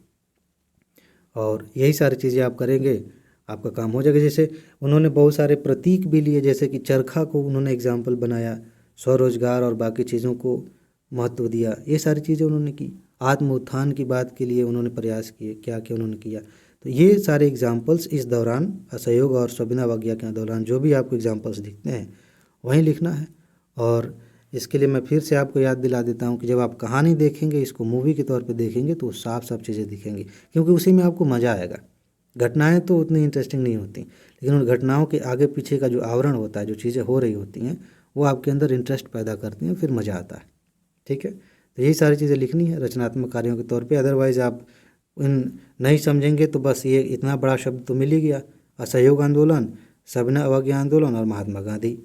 और यही सारी चीज़ें आप करेंगे, आपका काम हो जाएगा। जैसे उन्होंने बहुत सारे प्रतीक भी लिए, जैसे कि चरखा को उन्होंने एग्जाम्पल बनाया, स्वरोजगार और बाकी चीज़ों को महत्व दिया। ये सारी चीज़ें उन्होंने की। आत्म उत्थान की बात के लिए उन्होंने प्रयास किए, क्या क्या उन्होंने किया। तो ये सारे एग्जाम्पल्स इस दौरान असहयोग और सविनय अवज्ञा के दौरान जो भी आपको एग्जाम्पल्स दिखते हैं वहीं लिखना है। और इसके लिए मैं फिर से आपको याद दिला देता हूँ कि जब आप कहानी देखेंगे, इसको मूवी के तौर पे देखेंगे तो साफ साफ चीज़ें दिखेंगी, क्योंकि उसी में आपको मज़ा आएगा। घटनाएं तो उतनी इंटरेस्टिंग नहीं होती, लेकिन उन घटनाओं के आगे पीछे का जो आवरण होता है, जो चीज़ें हो रही होती हैं, वो आपके अंदर इंटरेस्ट पैदा करती हैं, फिर मज़ा आता है। ठीक है, तो यही सारी चीज़ें लिखनी है रचनात्मक कार्यों के तौर पे। अदरवाइज़ आप इन नहीं समझेंगे तो बस ये इतना बड़ा शब्द तो मिल ही गया, असहयोग आंदोलन, सविनय अवज्ञा आंदोलन और महात्मा गांधी।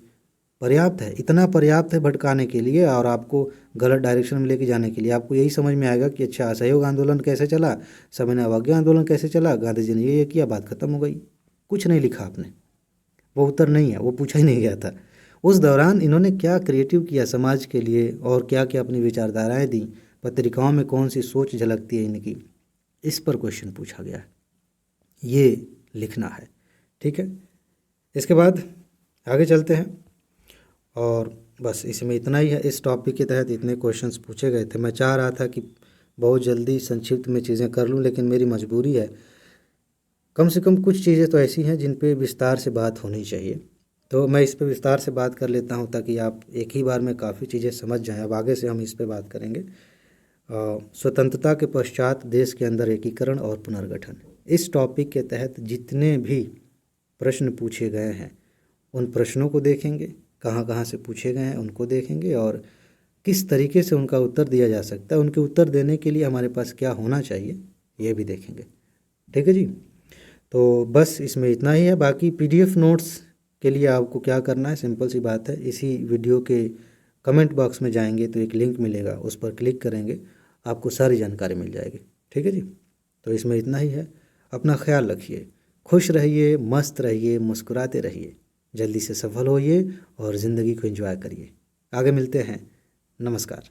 पर्याप्त है, इतना पर्याप्त है भटकाने के लिए और आपको गलत डायरेक्शन में लेके जाने के लिए। आपको यही समझ में आएगा कि अच्छा असहयोग आंदोलन कैसे चला, सविनय अवज्ञा आंदोलन कैसे चला, गांधी जी ने ये किया, बात खत्म हो गई। कुछ नहीं लिखा आपने, वो उत्तर नहीं है, वो पूछा ही नहीं गया था। उस दौरान इन्होंने क्या क्रिएटिव किया समाज के लिए और क्या क्या अपनी विचारधाराएं दी, पत्रिकाओं में कौन सी सोच झलकती है इनकी, इस पर क्वेश्चन पूछा गया है, ये लिखना है। ठीक है, इसके बाद आगे चलते हैं और बस इसमें इतना ही है। इस टॉपिक के तहत इतने क्वेश्चंस पूछे गए थे। मैं चाह रहा था कि बहुत जल्दी संक्षिप्त में चीज़ें कर लूँ, लेकिन मेरी मजबूरी है। कम से कम कुछ चीज़ें तो ऐसी हैं जिन पे विस्तार से बात होनी चाहिए, तो मैं इस पे विस्तार से बात कर लेता हूँ ताकि आप एक ही बार में काफ़ी चीज़ें समझ जाएं। अब आगे से हम इस पे बात करेंगे। स्वतंत्रता के पश्चात देश के अंदर एकीकरण और पुनर्गठन, इस टॉपिक के तहत जितने भी प्रश्न पूछे गए हैं उन प्रश्नों को देखेंगे, कहाँ कहाँ से पूछे गए हैं उनको देखेंगे और किस तरीके से उनका उत्तर दिया जा सकता है, उनके उत्तर देने के लिए हमारे पास क्या होना चाहिए ये भी देखेंगे। ठीक है जी, तो बस इसमें इतना ही है। बाकी PDF नोट्स के लिए आपको क्या करना है, सिंपल सी बात है, इसी वीडियो के कमेंट बॉक्स में जाएंगे तो एक लिंक मिलेगा, उस पर क्लिक करेंगे, आपको सारी जानकारी मिल जाएगी। ठीक है जी, तो इसमें इतना ही है। अपना ख्याल रखिए, खुश रहिए, मस्त रहिए, मुस्कुराते रहिए, जल्दी से सफल होइए और ज़िंदगी को एंजॉय करिए। आगे मिलते हैं। नमस्कार।